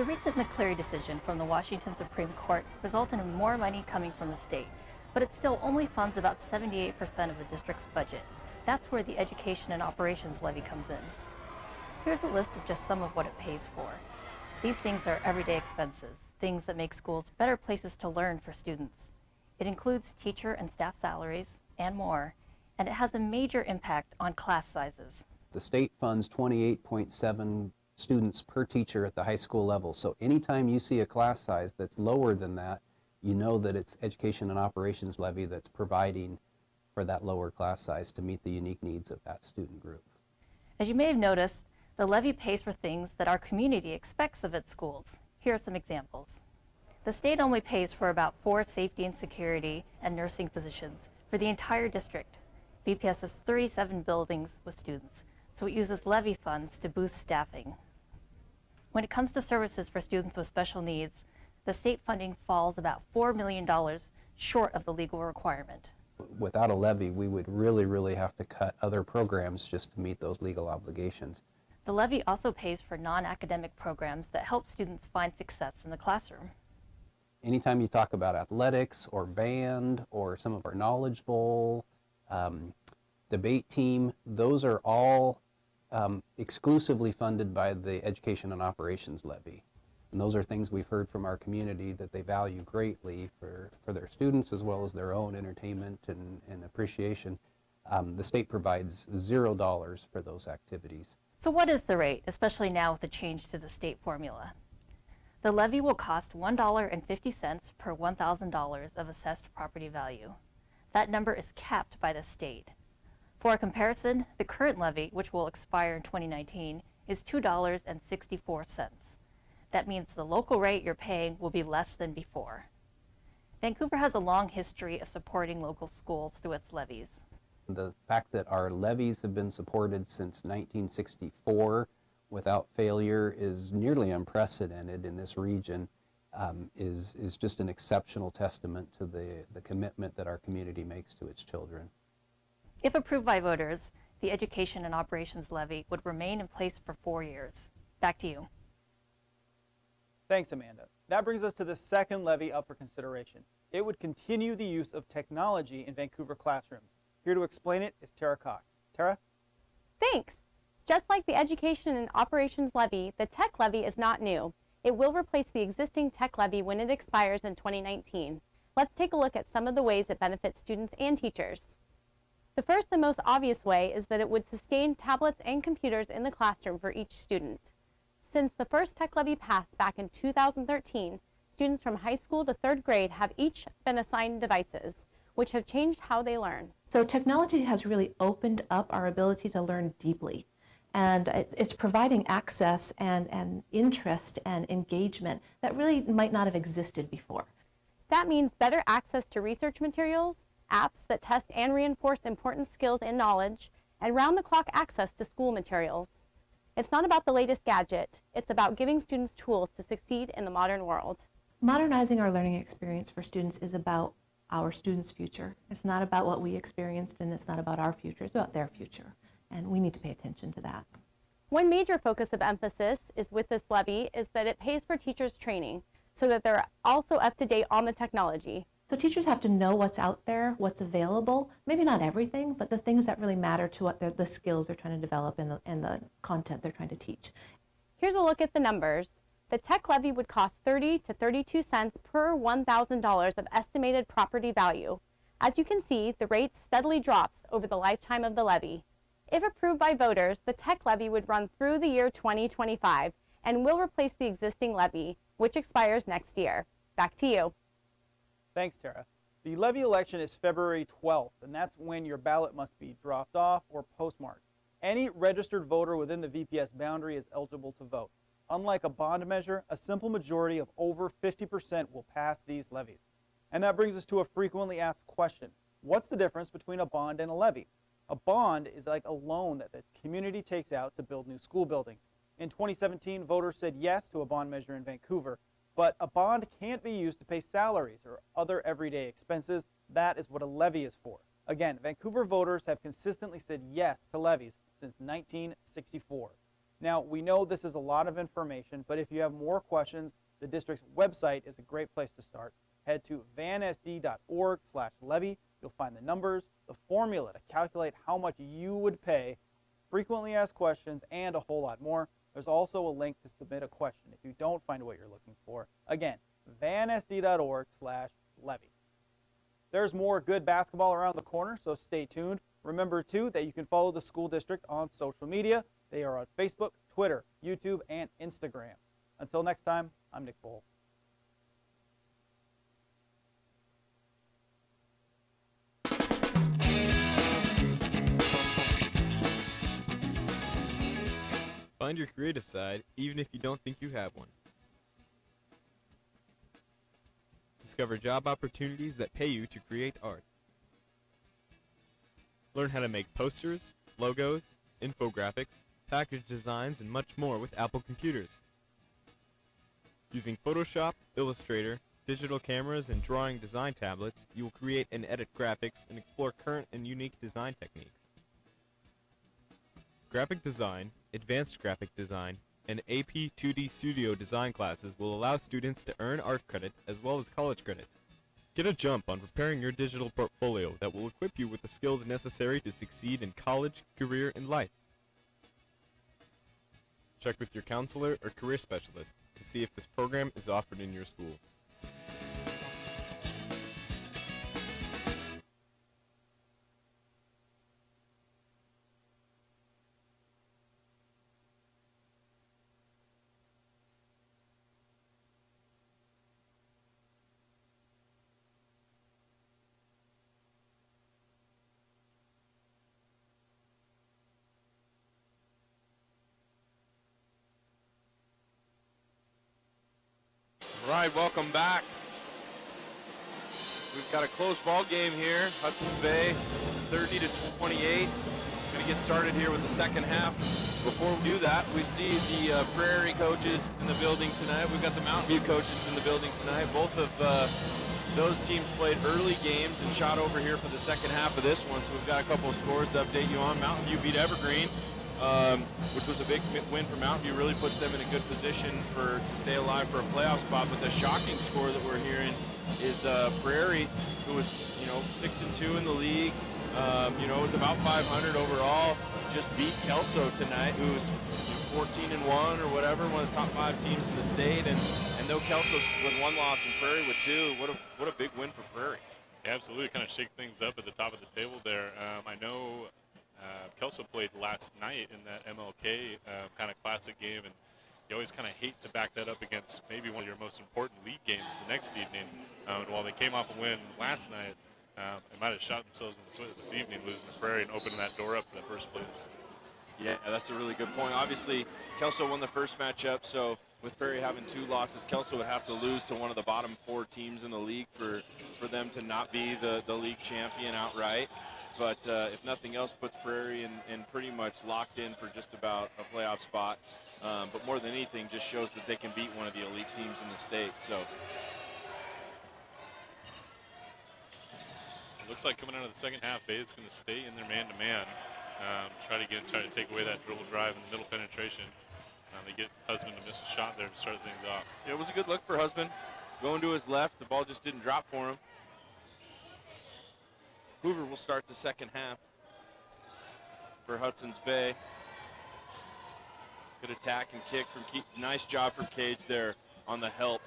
The recent McCleary decision from the Washington Supreme Court resulted in more money coming from the state, but it still only funds about 78% of the district's budget. That's where the Education and Operations Levy comes in. Here's a list of just some of what it pays for. These things are everyday expenses, things that make schools better places to learn for students. It includes teacher and staff salaries and more, and it has a major impact on class sizes. The state funds 28.7 students per teacher at the high school level. So anytime you see a class size that's lower than that, you know that it's Education and Operations Levy that's providing for that lower class size to meet the unique needs of that student group. As you may have noticed, the levy pays for things that our community expects of its schools. Here are some examples. The state only pays for about 4 safety and security and nursing positions for the entire district. VPS has 37 buildings with students, so it uses levy funds to boost staffing. When it comes to services for students with special needs, the state funding falls about $4 million short of the legal requirement. Without a levy, we would really have to cut other programs just to meet those legal obligations. The levy also pays for non-academic programs that help students find success in the classroom. Anytime you talk about athletics or band or some of our Knowledge Bowl, debate team, those are all exclusively funded by the Education and Operations Levy. And those are things we've heard from our community that they value greatly for their students as well as their own entertainment and appreciation. The state provides $0 for those activities. So what is the rate, especially now with the change to the state formula? The levy will cost $1.50 per $1,000 of assessed property value. That number is capped by the state. For a comparison, the current levy, which will expire in 2019, is $2.64. That means the local rate you're paying will be less than before. Vancouver has a long history of supporting local schools through its levies. The fact that our levies have been supported since 1964 without failure is nearly unprecedented in this region, is just an exceptional testament to the commitment that our community makes to its children. If approved by voters, the Education and Operations Levy would remain in place for 4 years. Back to you. Thanks, Amanda. That brings us to the second levy up for consideration. It would continue the use of technology in Vancouver classrooms. Here to explain it is Tara Cox. Tara? Thanks. Just like the Education and Operations Levy, the Tech Levy is not new. It will replace the existing Tech Levy when it expires in 2019. Let's take a look at some of the ways it benefits students and teachers. The first and most obvious way is that it would sustain tablets and computers in the classroom for each student. Since the first Tech Levy passed back in 2013, students from high school to 3rd grade have each been assigned devices, which have changed how they learn. So technology has really opened up our ability to learn deeply. And it's providing access and interest and engagement that really might not have existed before. That means better access to research materials, apps that test and reinforce important skills and knowledge, and round-the-clock access to school materials. It's not about the latest gadget, it's about giving students tools to succeed in the modern world. Modernizing our learning experience for students is about our students' future. It's not about what we experienced, and it's not about our future, it's about their future. And we need to pay attention to that. One major focus of emphasis with this levy is that it pays for teachers' training so that they're also up to date on the technology. So teachers have to know what's out there, what's available, maybe not everything, but the things that really matter to what the skills they're trying to develop and the content they're trying to teach. Here's a look at the numbers. The Tech Levy would cost 30 to 32 cents per $1,000 of estimated property value. As you can see, the rate steadily drops over the lifetime of the levy. If approved by voters, the Tech Levy would run through the year 2025 and will replace the existing levy, which expires next year. Back to you. Thanks, Tara. The levy election is February 12th, and that's when your ballot must be dropped off or postmarked. Any registered voter within the VPS boundary is eligible to vote. Unlike a bond measure, a simple majority of over 50% will pass these levies. And that brings us to a frequently asked question. What's the difference between a bond and a levy? A bond is like a loan that the community takes out to build new school buildings. In 2017, voters said yes to a bond measure in Vancouver, but a bond can't be used to pay salaries or other everyday expenses. That is what a levy is for. Again, Vancouver voters have consistently said yes to levies since 1964. Now, we know this is a lot of information, but if you have more questions, the district's website is a great place to start. Head to vansd.org/levy. You'll find the numbers, the formula to calculate how much you would pay, frequently asked questions, and a whole lot more. There's also a link to submit a question if you don't find what you're looking for. Again, vansd.org/levy. There's more good basketball around the corner, so stay tuned. Remember, too, that you can follow the school district on social media. They are on Facebook, Twitter, YouTube, and Instagram. Until next time, I'm Nick Bohl. Find your creative side, even if you don't think you have one. Discover job opportunities that pay you to create art. Learn how to make posters, logos, infographics, package designs, and much more with Apple computers. Using Photoshop, Illustrator, digital cameras, and drawing design tablets, you will create and edit graphics and explore current and unique design techniques. Graphic design, advanced graphic design, and AP 2D Studio design classes will allow students to earn art credit as well as college credit. Get a jump on preparing your digital portfolio that will equip you with the skills necessary to succeed in college, career, and life. Check with your counselor or career specialist to see if this program is offered in your school. All right, welcome back. We've got a close ball game here. Hudson's Bay 30-28. Going to get started here with the second half. Before we do that, we see the Prairie coaches in the building tonight. We've got the Mountain View coaches in the building tonight. Both of those teams played early games and shot over here for the second half of this one. So we've got a couple of scores to update you on. Mountain View beat Evergreen, which was a big win for Mountain View. Really puts them in a good position to stay alive for a playoff spot. But the shocking score that we're hearing is Prairie, who was 6-2 in the league. It was about 500 overall. Just beat Kelso tonight, who's 14-1 or whatever, one of the top 5 teams in the state. And though Kelso's with 1 loss and Prairie with 2, what a big win for Prairie. Yeah, absolutely, kind of shake things up at the top of the table there. I know Kelso played last night in that MLK kind of classic game, and you always kind of hate to back that up against maybe one of your most important league games the next evening. And while they came off a win last night, they might have shot themselves in the foot this evening, losing to Prairie and opening that door up for the first place. Yeah, that's a really good point. Obviously, Kelso won the first matchup, so with Prairie having 2 losses, Kelso would have to lose to one of the bottom 4 teams in the league for them to not be the league champion outright. But if nothing else, puts Prairie in pretty much locked in for just about a playoff spot. But more than anything, just shows that they can beat one of the elite teams in the state. So it looks like coming out of the second half, Bay is going to stay in their man-to-man. Try to take away that dribble drive and middle penetration. They get Husband to miss a shot there to start things off. Yeah, it was a good look for Husband. Going to his left, the ball just didn't drop for him. Hoover will start the second half for Hudson's Bay. Good attack and kick from nice job from Cage there on the help,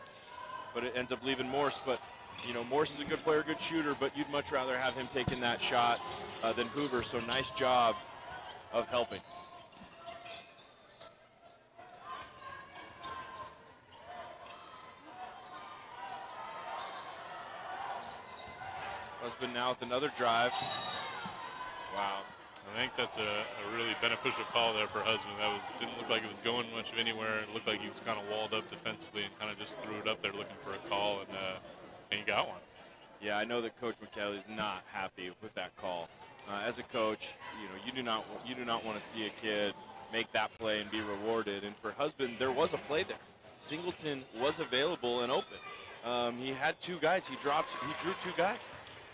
but it ends up leaving Morse. But Morse is a good player, good shooter, but you'd much rather have him taking that shot than Hoover. So nice job of helping. Husband now with another drive. Wow. I think that's a really beneficial call there for Husband. Didn't look like it was going much of anywhere. It looked like he was kind of walled up defensively and kind of just threw it up there looking for a call, and he got one. Yeah, I know that Coach McKelly is not happy with that call. As a coach, you do not want to see a kid make that play and be rewarded. And for Husband, there was a play there. Singleton was available and open. He had 2 guys. He drew 2 guys.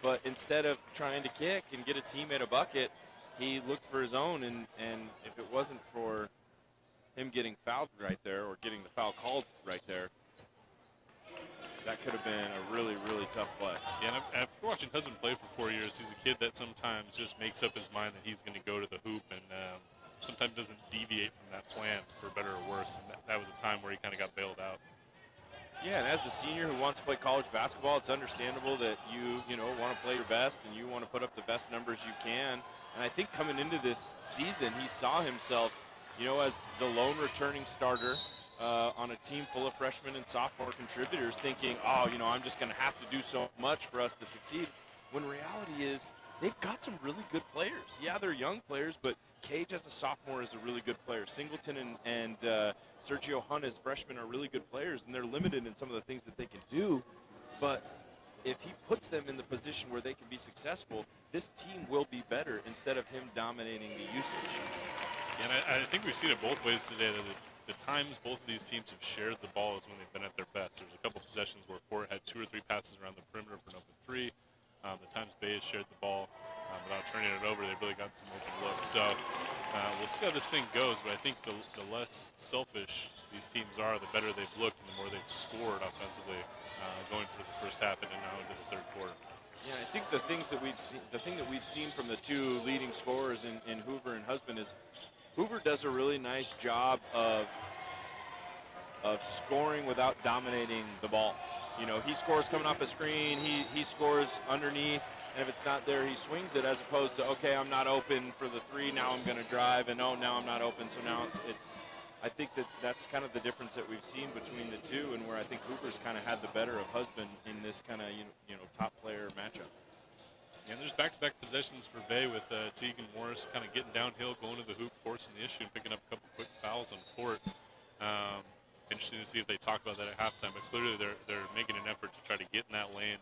But instead of trying to kick and get a teammate a bucket, he looked for his own, and if it wasn't for him getting fouled right there, or getting the foul called right there. That could have been a really, really tough play. Yeah, and after watching husband play for 4 years, he's a kid that sometimes just makes up his mind that he's going to go to the hoop, and sometimes doesn't deviate from that plan, for better or worse. And that was a time where he kind of got bailed out. Yeah, and as a senior who wants to play college basketball, it's understandable that you know, want to play your best and you want to put up the best numbers you can. And I think coming into this season, he saw himself, you know, as the lone returning starter on a team full of freshmen and sophomore contributors, thinking, oh, you know, I'm just going to have to do so much for us to succeed. When reality is, they've got some really good players. Yeah, they're young players, but Cage as a sophomore is a really good player. Singleton and Sergio Hunt as freshmen are really good players, and they're limited in some of the things that they can do. But if he puts them in the position where they can be successful, this team will be better instead of him dominating the usage. And I think we've seen it both ways today. That the times both of these teams have shared the ball is when they've been at their best. There's a couple possessions where Fort had 2 or 3 passes around the perimeter for an open 3. The times Bay has shared the ball without turning it over, they've really got some open looks. So we'll see how this thing goes, but I think the less selfish these teams are, the better they've looked and the more they've scored offensively going through the first half and then now into the third quarter. Yeah, I think the thing that we've seen from the two leading scorers in Hoover and Husband is Hoover does a really nice job of scoring without dominating the ball. You know, he scores coming off a screen, he scores underneath, and if it's not there, he swings it, as opposed to, okay, I'm not open for the 3, now I'm going to drive, and oh, now I'm not open, so now I think that's kind of the difference that we've seen between the two, and where I think Hoover's kind of had the better of Husband in this kind of, you know, top player matchup. And there's back-to-back possessions for Bay with Teague and Morris kind of getting downhill, going to the hoop, forcing the issue, and picking up a couple quick fouls on Fort. Interesting to see if they talk about that at halftime, but clearly they're making an effort to try to get in that lane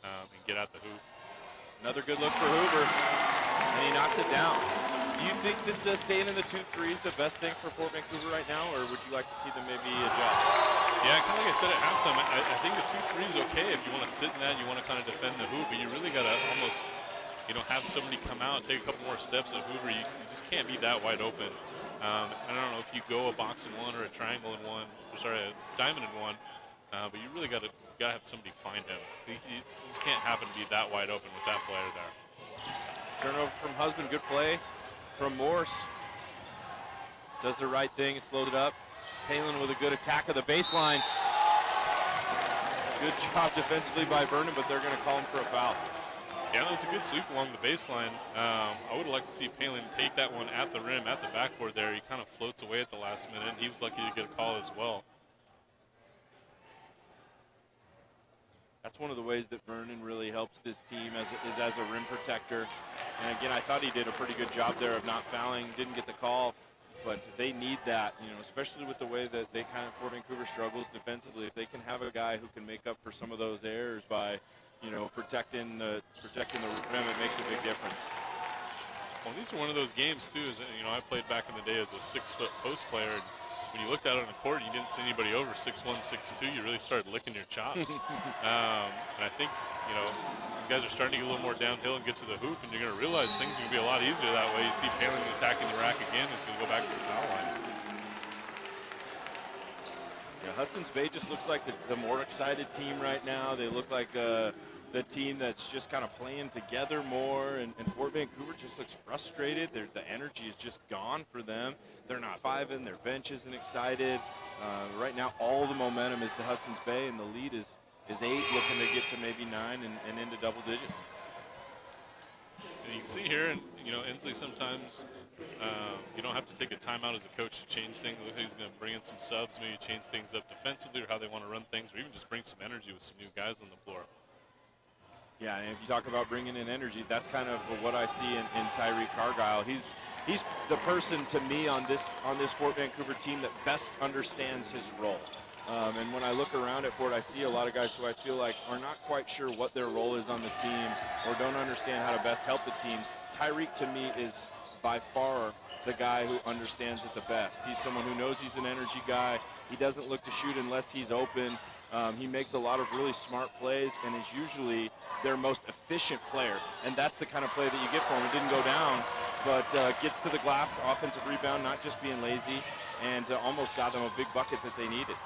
and get at the hoop. Another good look for Hoover, and he knocks it down. Do you think that staying in the 2-3 is the best thing for Fort Vancouver right now, or would you like to see them maybe adjust? Yeah, kind of like I said at halftime, I think the 2-3 is okay if you want to sit in that and you want to kind of defend the hoop, but you really got to almost, you know, have somebody come out and take a couple more steps at Hoover. You just can't be that wide open. I don't know if you go a box in one or a triangle in one, a diamond in one, but you really got to have somebody find him. It just can't happen to be that wide open with that player there. Turnover from Husband, good play from Morse. Does the right thing, slows it up. Palin with a good attack of the baseline. Good job defensively by Vernon, but they're going to call him for a foul. Yeah, that was a good sweep along the baseline. I would have liked to see Palin take that one at the rim, at the backboard there. He kind of floats away at the last minute. He was lucky to get a call as well. That's one of the ways that Vernon really helps this team is as a rim protector. And again, I thought he did a pretty good job there of not fouling, didn't get the call, but they need that, you know, especially with the way that they kind of, Fort Vancouver struggles defensively. If they can have a guy who can make up for some of those errors by, you know, protecting the rim, it makes a big difference. Well, these are one of those games too. Is, you know, I played back in the day as a 6-foot post player. And when you looked out on the court, you didn't see anybody over 6'1", 6'2". You really started licking your chops. And I think, you know, these guys are starting to get a little more downhill and get to the hoop, and you're going to realize things are going to be a lot easier that way. You see Palin attacking the rack again. It's going to go back to the foul line. Yeah, Hudson's Bay just looks like the more excited team right now. They look like the team that's just kind of playing together more, and Fort Vancouver just looks frustrated. The energy is just gone for them. They're not vibing, their bench isn't excited. Right now, all the momentum is to Hudson's Bay, and the lead is 8, looking to get to maybe 9 and into double digits. And you can see here, and you know, Inslee sometimes you don't have to take a timeout as a coach to change things. Look, he's going to bring in some subs, maybe change things up defensively or how they want to run things, or even just bring some energy with some new guys on the floor. Yeah, and if you talk about bringing in energy, that's kind of what I see in Tyreek Cargile. He's the person to me on this Fort Vancouver team that best understands his role. And when I look around at Fort, I see a lot of guys who I feel like are not quite sure what their role is on the team or don't understand how to best help the team. Tyreek, to me, is by far the guy who understands it the best. He's someone who knows he's an energy guy. He doesn't look to shoot unless he's open. He makes a lot of really smart plays and is usually their most efficient player. And that's the kind of play that you get for him. It didn't go down, but gets to the glass, offensive rebound, not just being lazy. and almost got them a big bucket that they needed.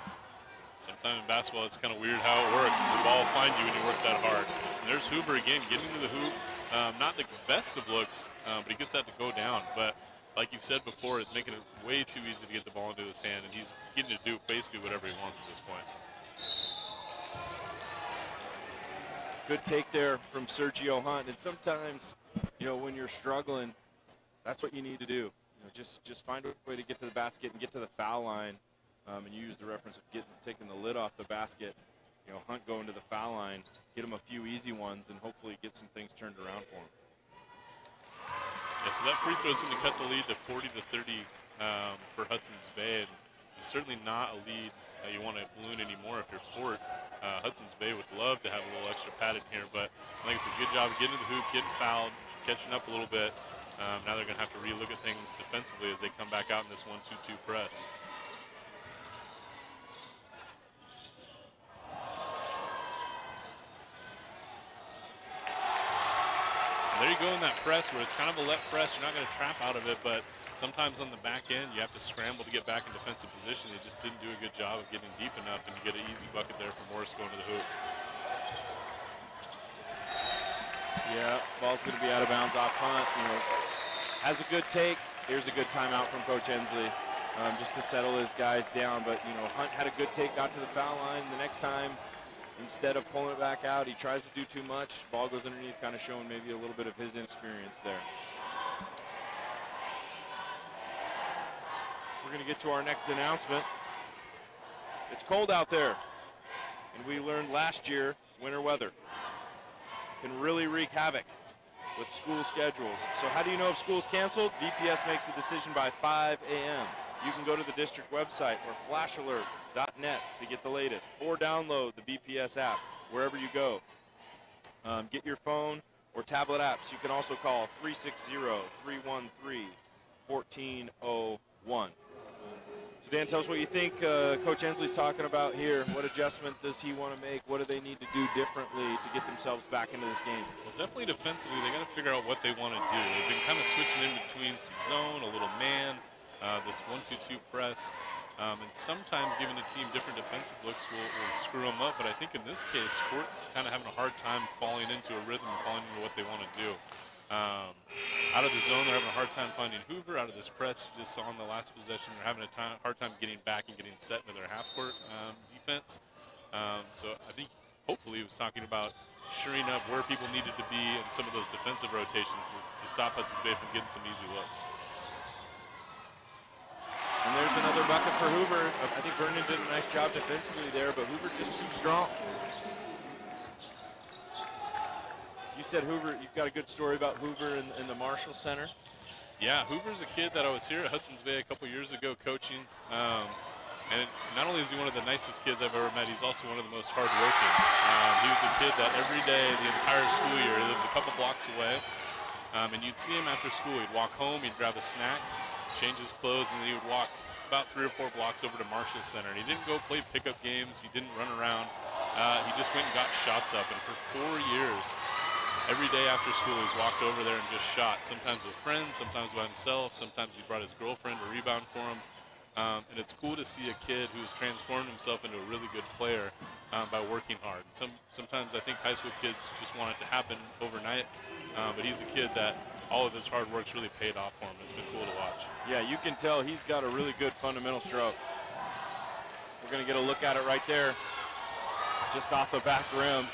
Sometimes in basketball, it's kind of weird how it works. The ball will find you when you work that hard. And there's Hoover again, getting to the hoop. Not the best of looks, but he gets that to go down. But like you've said before, it's making it way too easy to get the ball into his hand, and he's getting to do basically whatever he wants at this point. Good take there from Sergio Hunt. And sometimes, you know, when you're struggling, that's what you need to do. You know, just find a way to get to the basket and get to the foul line. And you use the reference of taking the lid off the basket. You know, Hunt going to the foul line, get him a few easy ones, and hopefully get some things turned around for him. Yeah, so that free throw is going to cut the lead to 40-30 for Hudson's Bay. And it's certainly not a lead that you want to balloon anymore if you're Fort. Hudson's Bay would love to have a little extra padding here, but I think it's a good job of getting to the hoop, getting fouled, catching up a little bit. Now they're going to have to relook at things defensively as they come back out in this 1-2-2 press. There you go in that press where it's kind of a let press. You're not going to trap out of it, but sometimes on the back end, you have to scramble to get back in defensive position. They just didn't do a good job of getting deep enough, and you get an easy bucket there for Morris going to the hoop. Yeah, ball's going to be out of bounds off Hunt. You know, has a good take. Here's a good timeout from Coach Ensley, just to settle his guys down. But, you know, Hunt had a good take, got to the foul line. The next time, instead of pulling it back out, he tries to do too much. Ball goes underneath, kind of showing maybe a little bit of his inexperience there. We're going to get to our next announcement. It's cold out there, and we learned last year winter weather can really wreak havoc with school schedules. So how do you know if school's canceled? VPS makes the decision by 5 a.m. You can go to the district website or flashalert.net to get the latest, or download the VPS app wherever you go. Get your phone or tablet apps. You can also call 360-313-1401. So Dan, tell us what you think Coach Ensley's talking about here. What adjustment does he want to make? What do they need to do differently to get themselves back into this game? Well, definitely defensively, they got to figure out what they want to do. They've been kind of switching in between some zone, a little man, this 1-2-2 press, and sometimes giving the team different defensive looks will screw them up. But I think in this case, Fort's kind of having a hard time falling into a rhythm and falling into what they want to do. Out of the zone, they're having a hard time finding Hoover. Out of this press, you just saw in the last possession, they're having a hard time getting back and getting set into their half-court defense. So I think hopefully he was talking about shoring up where people needed to be in some of those defensive rotations to stop Hudson's Bay from getting some easy looks. And there's another bucket for Hoover. I think Vernon did a nice job defensively there, but Hoover's just too strong. You said Hoover, you've got a good story about Hoover in the Marshall Center. Yeah, Hoover's a kid that I was here at Hudson's Bay a couple years ago coaching. And not only is he one of the nicest kids I've ever met, he's also one of the most hardworking. He was a kid that every day, the entire school year, he lives a couple blocks away, and you'd see him after school. He'd walk home, he'd grab a snack, change his clothes, and then he would walk about 3 or 4 blocks over to Marshall Center. And he didn't go play pickup games, he didn't run around, he just went and got shots up. And for 4 years, every day after school, he's walked over there and just shot, sometimes with friends, sometimes by himself, sometimes he brought his girlfriend to rebound for him. And it's cool to see a kid who's transformed himself into a really good player by working hard. Sometimes I think high school kids just want it to happen overnight, but he's a kid that all of his hard work's really paid off for him. It's been cool to watch. Yeah, you can tell he's got a really good fundamental stroke. We're going to get a look at it right there, just off the back rim.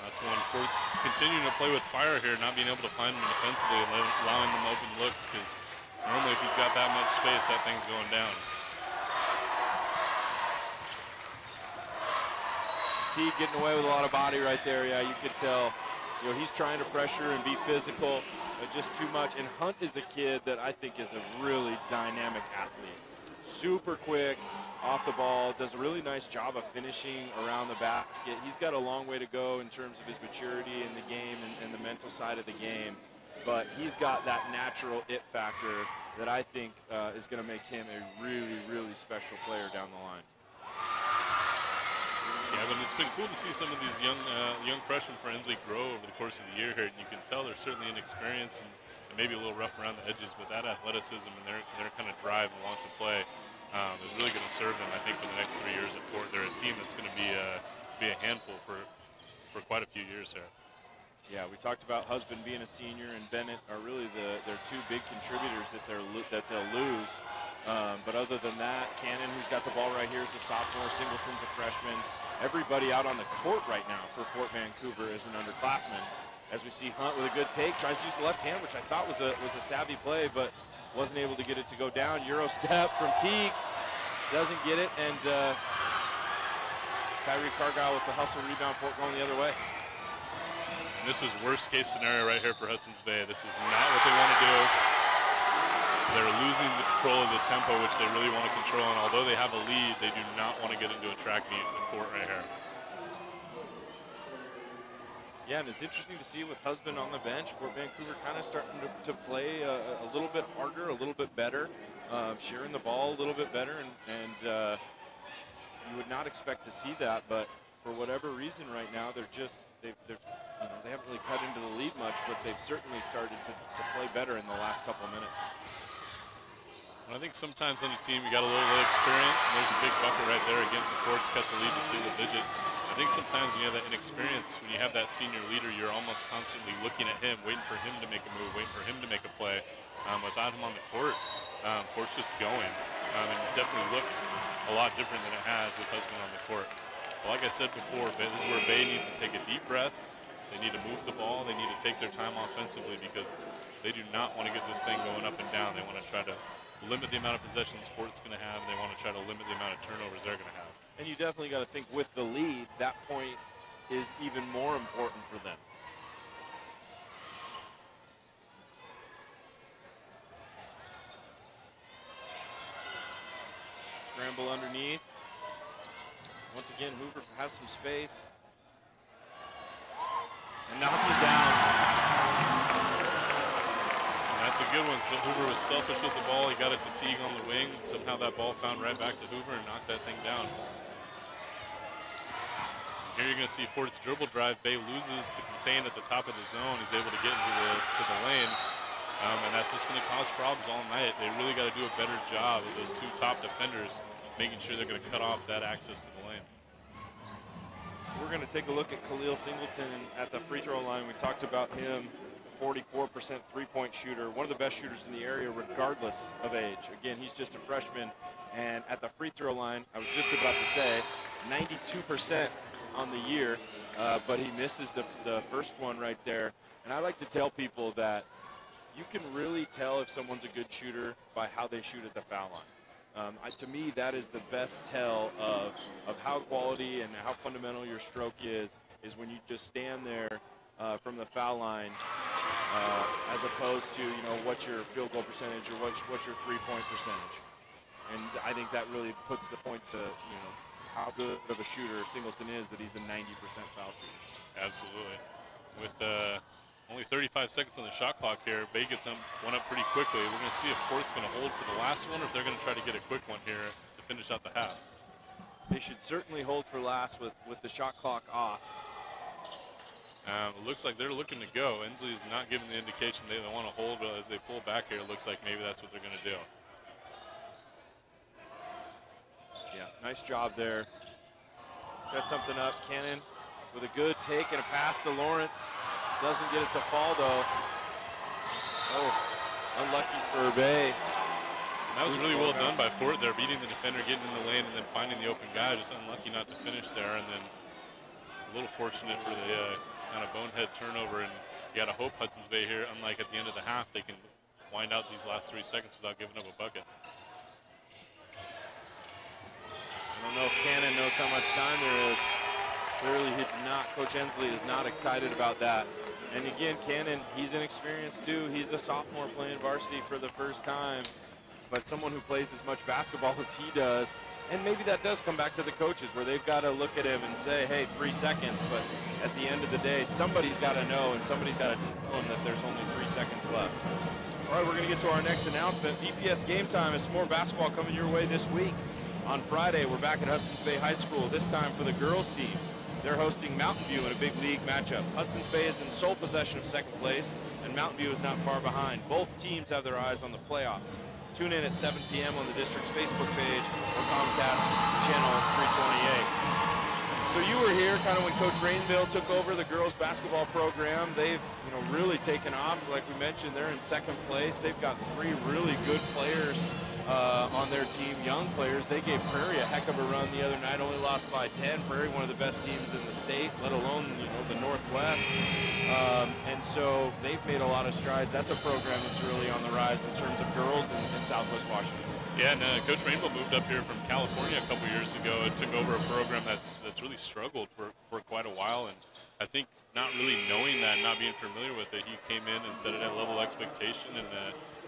That's when Fort's continuing to play with fire here, not being able to find him defensively and allowing them open looks, because normally if he's got that much space, that thing's going down. T getting away with a lot of body right there. Yeah, you could tell. You know, he's trying to pressure and be physical, but just too much. And Hunt is a kid that I think is a really dynamic athlete. Super quick, off the ball, does a really nice job of finishing around the basket. He's got a long way to go in terms of his maturity in the game and the mental side of the game. But he's got that natural it factor that I think is going to make him a really, really special player down the line. Yeah, but it's been cool to see some of these young freshmen for Ensley grow over the course of the year here. And you can tell they're certainly inexperienced and maybe a little rough around the edges, but that athleticism and their kind of drive and want to play serve them, I think, for the next 3 years at Fort. They're a team that's going to be a handful for quite a few years here. Yeah, we talked about Husband being a senior and Bennett are really their two big contributors that they'll lose. But other than that, Cannon, who's got the ball right here, is a sophomore. Singleton's a freshman. Everybody out on the court right now for Fort Vancouver is an underclassman. As we see Hunt with a good take, tries to use the left hand, which I thought was a savvy play, but wasn't able to get it to go down. Euro step from Teague, doesn't get it, and Tyree Cargile with the hustle rebound. Fort going the other way. And this is worst case scenario right here for Hudson's Bay. This is not what they want to do. They're losing the control of the tempo, which they really want to control, and although they have a lead, they do not want to get into a track meet in Fort right here. Yeah, and it's interesting to see with Husband on the bench, Fort Vancouver kind of starting to play a little bit harder, a little bit better, sharing the ball a little bit better, and you would not expect to see that, but for whatever reason right now, they haven't really cut into the lead much, but they've certainly started to play better in the last couple of minutes. I think sometimes on a team you got a little experience, and there's a big bucket right there again for Fort to cut the lead to single digits. I think sometimes when you have that inexperience, when you have that senior leader, you're almost constantly looking at him, waiting for him to make a move, waiting for him to make a play. Without him on the court, Fort's just going, and it definitely looks a lot different than it has with Husband on the court. But like I said before, this is where Bay needs to take a deep breath. They need to move the ball. They need to take their time offensively because they do not want to get this thing going up and down. They want to try to limit the amount of possessions Fort's going to have. They want to try to limit the amount of turnovers they're going to have. And you definitely got to think with the lead, that point is even more important for them. Scramble underneath. Once again, Hoover has some space. And knocks it down. That's a good one. So Hoover was selfish with the ball. He got it to Teague on the wing. Somehow that ball found right back to Hoover and knocked that thing down. Here you're going to see Fort's dribble drive. Bay loses the contain at the top of the zone. He's able to get into the lane. And that's just going to cause problems all night. They really got to do a better job with those two top defenders, making sure they're going to cut off that access to the lane. We're going to take a look at Khalil Singleton at the free throw line. We talked about him, 44% three-point shooter, one of the best shooters in the area regardless of age. Again, he's just a freshman, and at the free throw line, I was just about to say, 92% on the year, but he misses the first one right there. And I like to tell people that you can really tell if someone's a good shooter by how they shoot at the foul line. To me, that is the best tell of how quality and how fundamental your stroke is when you just stand there from the foul line as opposed to, what's your field goal percentage or what's your three-point percentage. And I think that really puts the point to, how good of a shooter Singleton is, that he's a 90% foul shooter. Absolutely. With only 35 seconds on the shot clock here, Bay gets one up pretty quickly. We're going to see if Fort's going to hold for the last one or if they're going to try to get a quick one here to finish out the half. They should certainly hold for last with the shot clock off. It looks like they're looking to go. Ensley is not giving the indication they want to hold, but as they pull back here, it looks like maybe that's what they're going to do. Yeah, nice job there. Set something up. Cannon with a good take and a pass to Lawrence. Doesn't get it to fall, though. Oh, unlucky for Bay. And that was really well done by Fort there, beating the defender, getting in the lane, and then finding the open guy. Just unlucky not to finish there, and then a little fortunate for the kind of bonehead turnover. And you got to hope Hudson's Bay here, unlike at the end of the half, they can wind out these last 3 seconds without giving up a bucket. I don't know if Cannon knows how much time there is. Clearly he did not. Coach Ensley is not excited about that. And again, Cannon, he's inexperienced too. He's a sophomore playing varsity for the first time, but someone who plays as much basketball as he does. And maybe that does come back to the coaches where they've got to look at him and say, hey, 3 seconds. But at the end of the day, somebody's got to know and somebody's got to tell him that there's only 3 seconds left. All right, we're going to get to our next announcement. VPS Game Time is some more basketball coming your way this week. On Friday, we're back at Hudson's Bay High School, this time for the girls team. They're hosting Mountain View in a big league matchup. Hudson's Bay is in sole possession of second place, and Mountain View is not far behind. Both teams have their eyes on the playoffs. Tune in at 7 p.m. on the district's Facebook page or Comcast So you were here kind of when Coach Rainville took over the girls basketball program. They've, really taken off. Like we mentioned, they're in second place. They've got 3 really good players on their team, young players. They gave Prairie a heck of a run the other night, only lost by 10. Prairie, one of the best teams in the state, let alone, the Northwest. And so they've made a lot of strides. That's a program that's really on the rise in terms of girls in Southwest Washington. Yeah, and Coach Rainbow moved up here from California a couple years ago and took over a program that's really struggled for quite a while. And I think not really knowing that, not being familiar with it, he came in and set it at a level of expectation and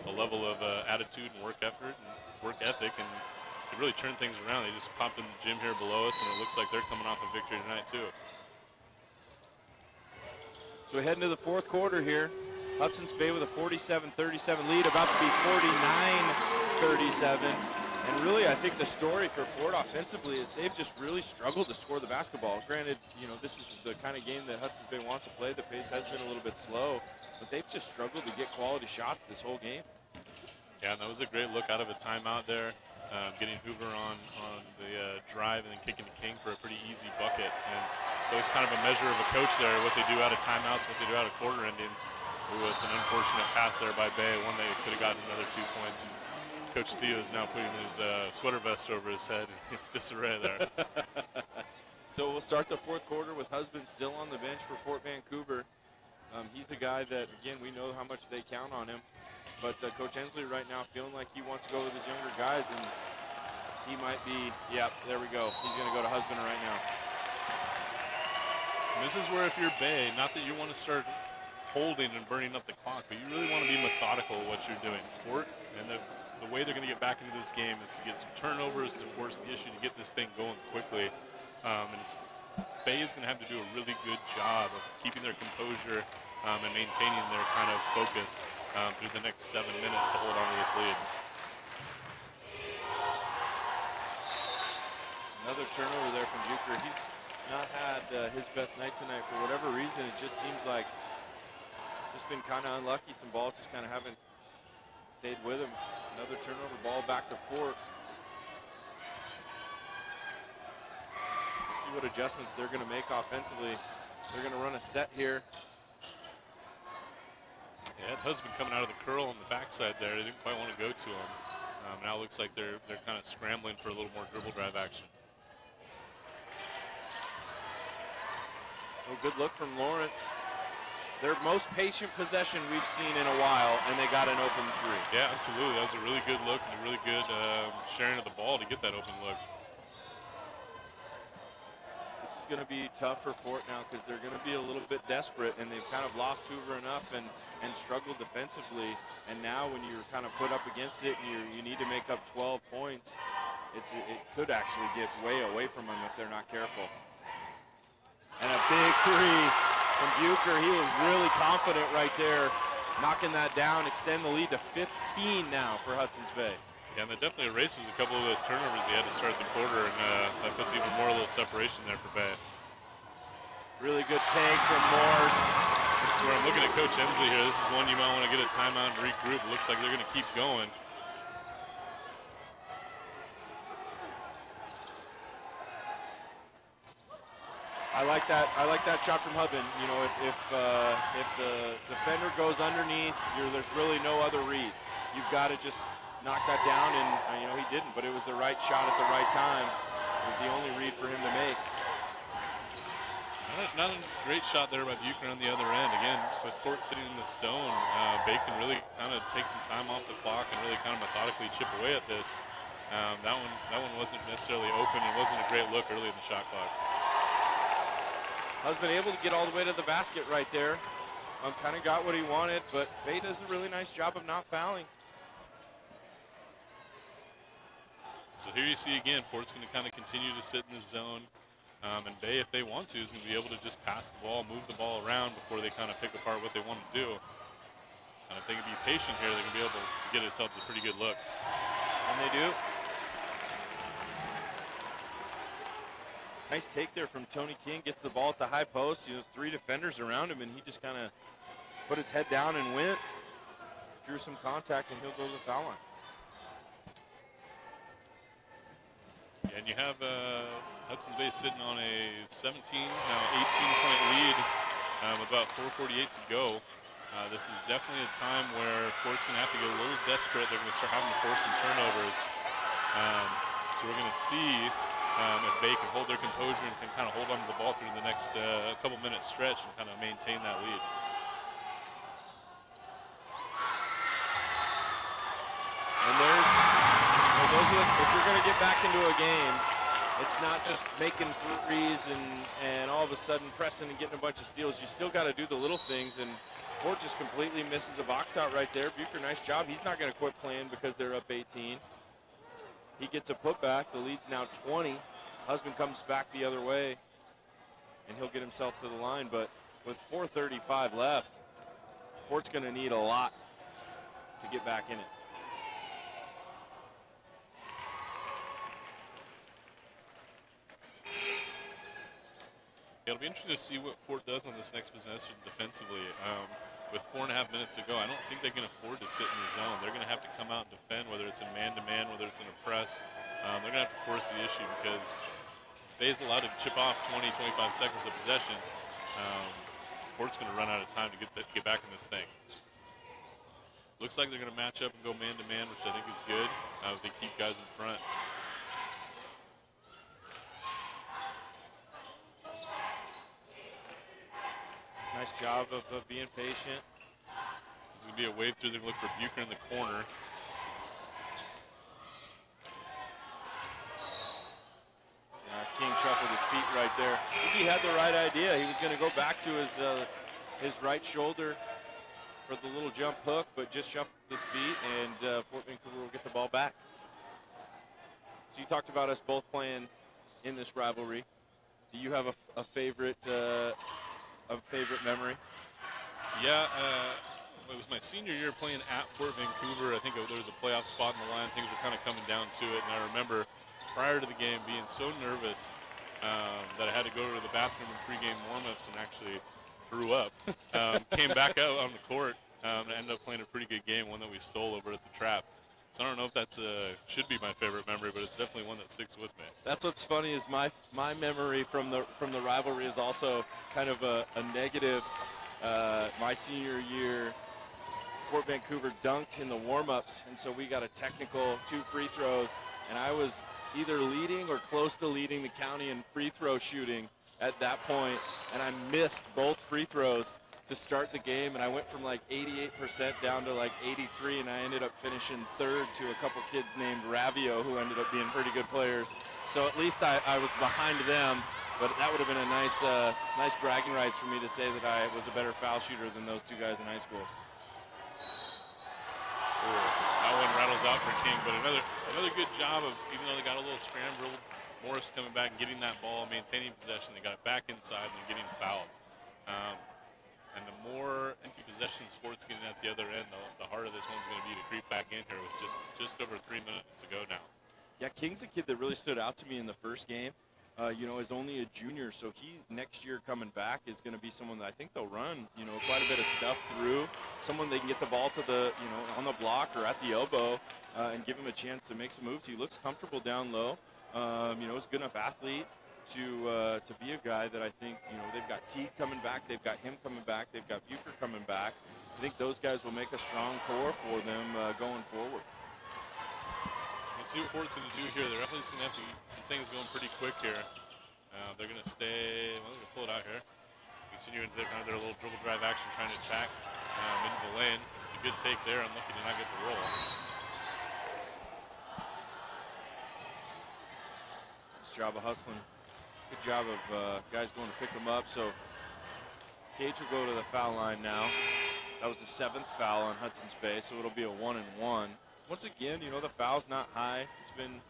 a level of attitude and work effort and work ethic, and they really turned things around. They just popped in the gym here below us, and it looks like they're coming off a victory tonight too. So we head into the fourth quarter here. Hudson's Bay with a 47-37 lead, about to be 49-37. And really, I think the story for Fort offensively is they've just really struggled to score the basketball. Granted, this is the kind of game that Hudson's Bay wants to play. The pace has been a little bit slow, but they've just struggled to get quality shots this whole game. Yeah, and that was a great look out of a timeout there, getting Hoover on the drive and then kicking to King for a pretty easy bucket. And so it's kind of a measure of a coach there, what they do out of timeouts, what they do out of quarter endings. Ooh, it's an unfortunate pass there by Bay. One they could have gotten another 2 points. And Coach Theo is now putting his sweater vest over his head in disarray there. So we'll start the fourth quarter with Husband still on the bench for Fort Vancouver. He's a guy that, again, we know how much they count on him. But Coach Hensley right now feeling like he wants to go with his younger guys, and he might be, there we go. He's going to go to Husband right now. And this is where if you're Bay, not that you want to start holding and burning up the clock, but you really want to be methodical in what you're doing. Fort, and the way they're going to get back into this game is to get some turnovers to force the issue to get this thing going quickly. Bay is going to have to do a really good job of keeping their composure and maintaining their kind of focus through the next 7 minutes to hold on to this lead. Another turnover there from Bucher. He's not had his best night tonight for whatever reason. It just seems like just been kind of unlucky. Some balls just kind of haven't stayed with him. Another turnover, ball back to Fort. We'll see what adjustments they're going to make offensively. They're going to run a set here. Yeah, Husband coming out of the curl on the backside there. They didn't quite want to go to him. Now it looks like they're kind of scrambling for a little more dribble drive action. Oh, good look from Lawrence. Their most patient possession we've seen in a while, and they got an open 3. Yeah, absolutely. That was a really good look and a really good sharing of the ball to get that open look. This is going to be tough for Fort now because they're going to be a little bit desperate, and they've kind of lost Hoover enough and struggled defensively. And now when you're kind of put up against it and you need to make up 12 points, it could actually get way away from them if they're not careful. And a big 3 from Bucher. He is really confident right there, knocking that down, extend the lead to 15 now for Hudson's Bay. Yeah, and that definitely erases a couple of those turnovers he had to start the quarter, and that puts even more a little separation there for Bay. Really good take from Morse. This is where I'm looking at Coach Hensley here. This is one you might want to get a timeout and regroup. It looks like they're going to keep going. I like that shot from Hubben. If the defender goes underneath, there's really no other read. You've got to just knock that down, and he didn't, but it was the right shot at the right time. It was the only read for him to make. Not a great shot there by Bucher on the other end. Again, with Fort sitting in the zone, Bay can really kind of take some time off the clock and really kind of methodically chip away at this. That one wasn't necessarily open. It wasn't a great look early in the shot clock. Husband able to get all the way to the basket right there. Kind of got what he wanted, but Bay does a really nice job of not fouling. So here you see again, Fort's going to kind of continue to sit in the zone. And Bay, if they want to, is going to be able to just pass the ball, move the ball around before they kind of pick apart what they want to do. And if they can be patient here, they can be able to get themselves a pretty good look. And they do. Nice take there from Tony King. Gets the ball at the high post. There's 3 defenders around him, and he just kind of put his head down and went. Drew some contact, and he'll go to the foul line. And you have Hudson's Bay sitting on a 17, now 18-point lead, about 4:48 to go. This is definitely a time where Fort's going to have to get a little desperate. They're going to start having to force some turnovers. So we're going to see if they can hold their composure and can kind of hold on to the ball through the next couple minute stretch and kind of maintain that lead. And if you're going to get back into a game, it's not just making threes and all of a sudden pressing and getting a bunch of steals. You still got to do the little things, and Fort just completely misses the box out right there. Bucher, nice job. He's not going to quit playing because they're up 18. He gets a putback. The lead's now 20. Husband comes back the other way, and he'll get himself to the line. But with 4:35 left, Fort's going to need a lot to get back in it. It'll be interesting to see what Fort does on this next possession defensively. With 4.5 minutes to go, I don't think they can afford to sit in the zone. They're going to have to come out and defend, whether it's a man-to-man, whether it's in a press. They're going to have to force the issue because Bay's allowed to chip off 20, 25 seconds of possession. Fort's going to run out of time to get back in this thing. Looks like they're going to match up and go man-to-man, which I think is good. If they keep guys in front. Nice job of being patient. There's going to be a wave through. They're going to look for Bucher in the corner. King shuffled his feet right there. I think he had the right idea. He was going to go back to his right shoulder for the little jump hook, but just shuffled his feet, and Fort Vancouver will get the ball back. So you talked about us both playing in this rivalry. Do you have a favorite memory? Yeah, it was my senior year playing at Fort Vancouver. I think there was a playoff spot in the line. Things were kind of coming down to it, and I remember prior to the game being so nervous that I had to go to the bathroom in pregame warmups and actually threw up. Came back out on the court and ended up playing a pretty good game, one that we stole over at the Trap. So I don't know if that's should be my favorite memory, but it's definitely one that sticks with me. That's what's funny is my memory from the rivalry is also kind of a negative. My senior year, Fort Vancouver dunked in the warm-ups, and so we got a technical 2 free throws, and I was either leading or close to leading the county in free throw shooting at that point, and I missed both free throws to start the game, and I went from like 88% down to like 83, and I ended up finishing third to a couple kids named Ravio who ended up being pretty good players. So at least I was behind them, but that would have been a nice bragging rights for me to say that I was a better foul shooter than those 2 guys in high school. That one rattles out for King, but another good job of, even though they got a little scrambled, Morris coming back and getting that ball, maintaining possession. They got it back inside and then getting fouled. And the more empty possessions Fort's getting at the other end, the harder this one's going to be to creep back in here with just over 3 minutes to go now. Yeah, King's a kid that really stood out to me in the first game. Is only a junior, so he next year coming back is going to be someone that I think they'll run, quite a bit of stuff through. Someone they can get the ball to the, on the block or at the elbow and give him a chance to make some moves. He looks comfortable down low. He's a good enough athlete to be a guy that I think, they've got Teague coming back, they've got him coming back, they've got Bucher coming back. I think those guys will make a strong core for them going forward. Let's see what Fort's going to do here. They're definitely going to have to get some things going pretty quick here. They're going to stay, they're going to pull it out here. Continue into their little dribble drive action, trying to attack into the lane. It's a good take there. Unlucky to not get the roll. Nice job of hustling. Good job of guys going to pick them up. So Cage will go to the foul line now. That was the 7th foul on Hudson's Bay, so it'll be a 1-and-1. Once again, the foul's not high. It's been,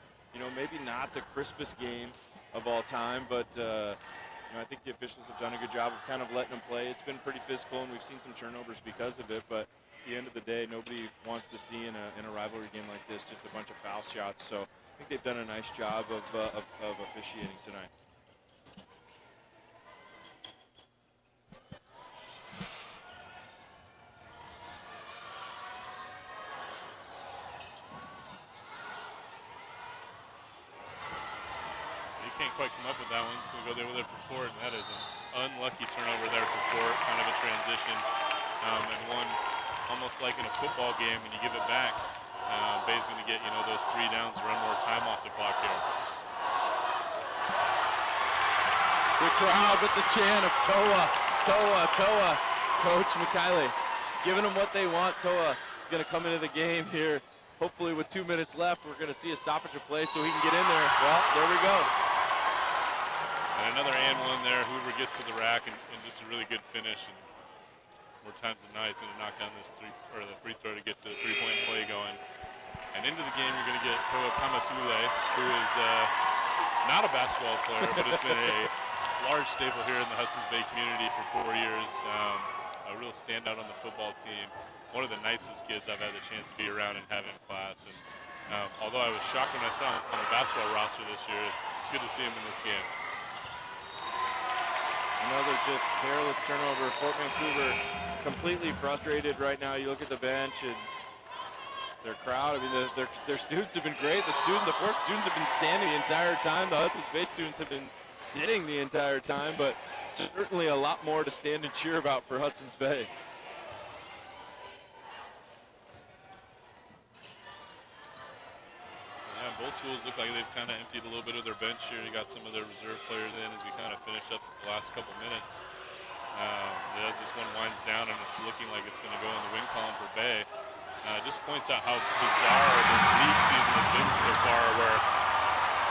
maybe not the crispest game of all time, but I think the officials have done a good job of kind of letting them play. It's been pretty physical, and we've seen some turnovers because of it, but at the end of the day, nobody wants to see in a rivalry game like this just a bunch of foul shots. So I think they've done a nice job of officiating tonight. can't quite come up with that one, so we'll go there with it for Fort, and that is an unlucky turnover there for Fort, kind of a transition, and one almost like in a football game when you give it back. Bay's going to get, those 3 downs to run more time off the clock here. The crowd with the chant of Toa, Toa, Toa. Coach Mikhaili giving them what they want. Toa is going to come into the game here. Hopefully with 2 minutes left, we're going to see a stoppage of play so he can get in there. Well, there we go. And another and one there. Hoover gets to the rack and just a really good finish. And more times than not, he's going to knock down this the free throw to get the 3-point play going. And into the game, you're going to get Toa Kamatule, who is not a basketball player, but has been a large staple here in the Hudson's Bay community for 4 years. A real standout on the football team. One of the nicest kids I've had the chance to be around and have in class. And although I was shocked when I saw him on the basketball roster this year, it's good to see him in this game. Another just careless turnover. Fort Vancouver completely frustrated right now. You look at the bench and their crowd. I mean, their students have been great. The Fort students have been standing the entire time. The Hudson's Bay students have been sitting the entire time, but certainly a lot more to stand and cheer about for Hudson's Bay. Yeah, both schools look like they've kind of emptied a little bit of their bench here. You got some of their reserve players in as we kind of finish up the last couple minutes. As this one winds down and it's looking like it's going to go in the win column for Bay. Just points out how bizarre this league season has been so far, where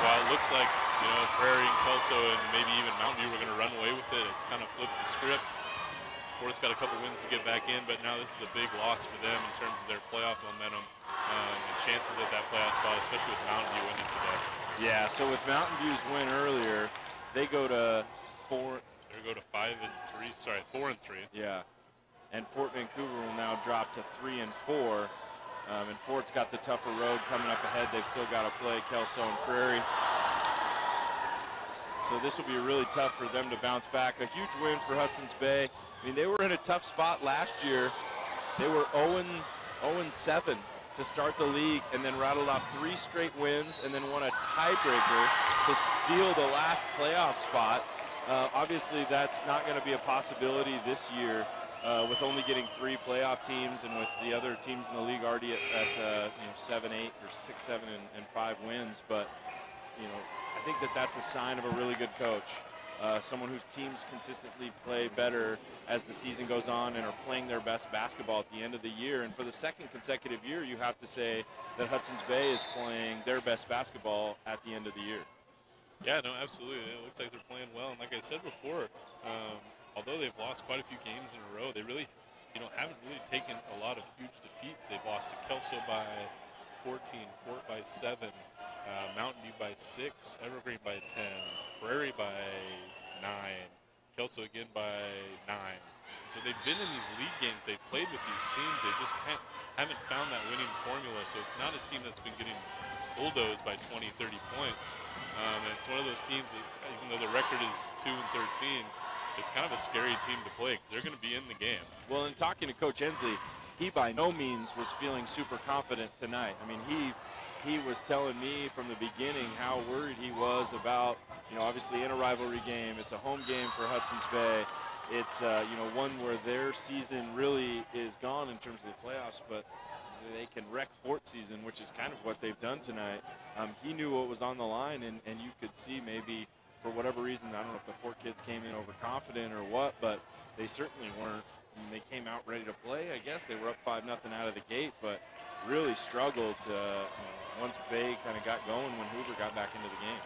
while it looks like Prairie and Kelso and maybe even Mountain View were going to run away with it, it's kind of flipped the script. Fort's got a couple wins to get back in, but now this is a big loss for them in terms of their playoff momentum and chances at that playoff spot, especially with Mountain View winning today. Yeah, so with Mountain View's win earlier, they go to 4 and 3. Yeah, and Fort Vancouver will now drop to 3 and 4. And Fort's got the tougher road coming up ahead. They've still got to play Kelso and Prairie. So this will be really tough for them to bounce back. A huge win for Hudson's Bay. I mean, they were in a tough spot last year. They were 0-7 to start the league and then rattled off 3 straight wins and then won a tiebreaker to steal the last playoff spot. Obviously, that's not going to be a possibility this year with only getting 3 playoff teams and with the other teams in the league already at 7, 8, or 6, 7, and 5 wins. But, I think that's a sign of a really good coach. Someone whose teams consistently play better as the season goes on and are playing their best basketball at the end of the year. And for the second consecutive year, you have to say that Hudson's Bay is playing their best basketball at the end of the year. Yeah, no, absolutely. It looks like they're playing well. And like I said before, although they've lost quite a few games in a row, they really, haven't really taken a lot of huge defeats. They've lost to Kelso by 14, Fort by 7, Mountain View by 6, Evergreen by 10, Prairie by 9, Kelso again by 9. So they've been in these league games. They've played with these teams. They just haven't found that winning formula. So it's not a team that's been getting bulldozed by 20, 30 points. And it's one of those teams that, even though the record is 2 and 13, it's kind of a scary team to play because they're going to be in the game. Well, in talking to Coach Ensley, he by no means was feeling super confident tonight. I mean, he was telling me from the beginning how worried he was about, obviously in a rivalry game, it's a home game for Hudson's Bay. It's, one where their season really is gone in terms of the playoffs, but they can wreck Fort season, which is kind of what they've done tonight. He knew what was on the line, and you could see maybe for whatever reason, I don't know if the Fort kids came in overconfident or what, but they certainly weren't. I mean, they came out ready to play, I guess. They were up 5-0 out of the gate, but really struggled once Bay kind of got going when Hoover got back into the game.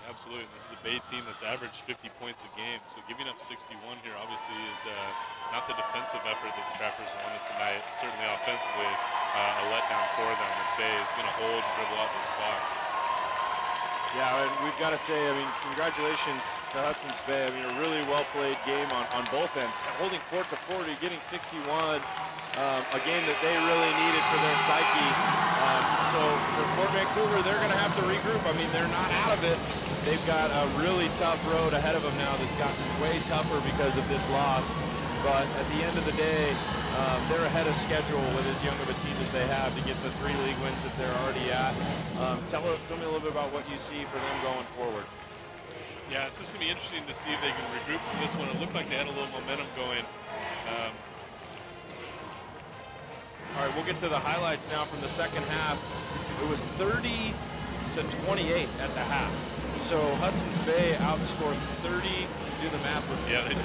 Absolutely. This is a Bay team that's averaged 50 points a game, so giving up 61 here obviously is not the defensive effort that the Trappers wanted tonight. Certainly offensively, a letdown for them as Bay is going to hold and dribble out this clock. Yeah, and we've got to say, I mean, congratulations to Hudson's Bay. I mean, a really well-played game on both ends. Holding Fort to 40, getting 61, a game that they really needed for their psyche. So for Fort Vancouver, they're going to have to regroup. I mean, they're not out of it. They've got a really tough road ahead of them now that's gotten way tougher because of this loss. But at the end of the day, they're ahead of schedule with as young of a team as they have to get the 3 league wins that they're already at. Tell me a little bit about what you see for them going forward. Yeah, it's just going to be interesting to see if they can regroup from this one. It looked like they had a little momentum going. All right, we'll get to the highlights now from the second half. It was 30-28 at the half. So Hudson's Bay outscored 30. Do the math with yeah, they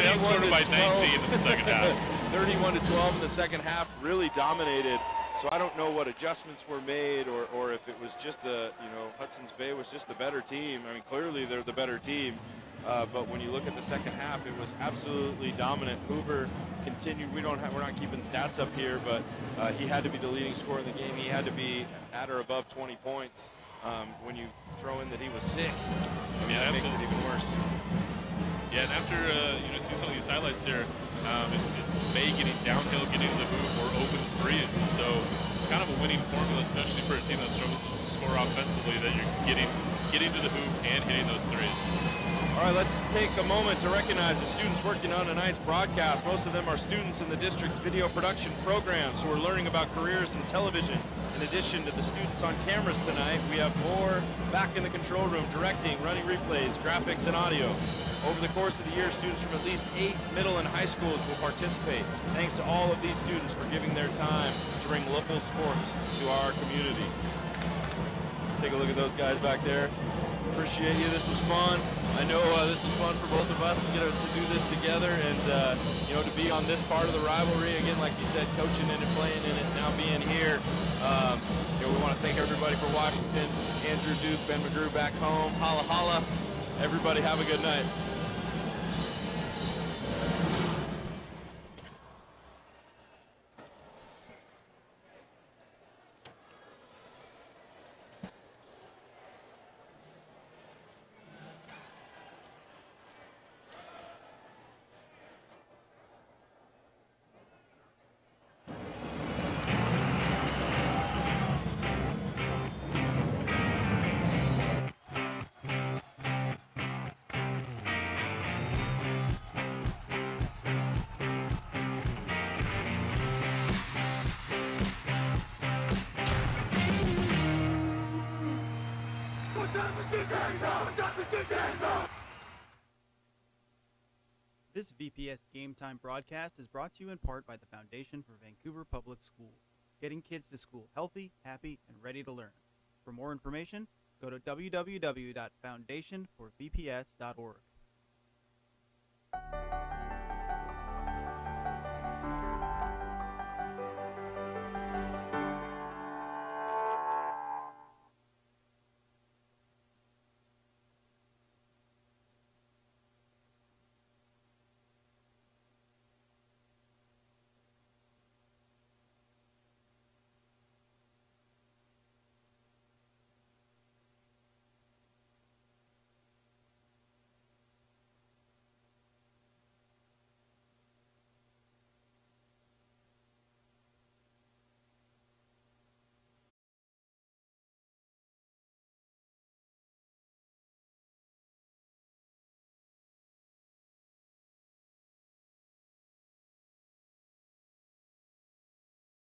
outscored by 19 in the second half. 31-12 in the second half, really dominated. So I don't know what adjustments were made, or if it was just Hudson's Bay was just the better team. I mean, clearly they're the better team. But when you look at the second half, it was absolutely dominant. Hoover continued. We're not keeping stats up here, but he had to be the leading scorer in the game. He had to be at or above 20 points. When you throw in that he was sick, I mean, that makes it even worse. Yeah, and after see some of these highlights here, it's Bay getting downhill, getting to the hoop, or open threes, and so it's kind of a winning formula, especially for a team that struggles to score offensively, that you're getting to the hoop and hitting those threes. All right, let's take a moment to recognize the students working on tonight's broadcast. Most of them are students in the district's video production programs who are learning about careers in television. In addition to the students on cameras tonight, we have more back in the control room, directing, running replays, graphics, and audio. Over the course of the year, students from at least 8 middle and high schools will participate. Thanks to all of these students for giving their time to bring local sports to our community. Take a look at those guys back there. Appreciate you. This was fun. I know this was fun for both of us to get to do this together, and to be on this part of the rivalry again, like you said, coaching in and playing in it, now being here. We want to thank everybody for watching. Andrew Duke, Ben McGrew back home. Holla holla. Everybody have a good night. This VPS Game Time broadcast is brought to you in part by the Foundation for Vancouver Public Schools, getting kids to school healthy, happy, and ready to learn. For more information, go to www.foundationforvps.org.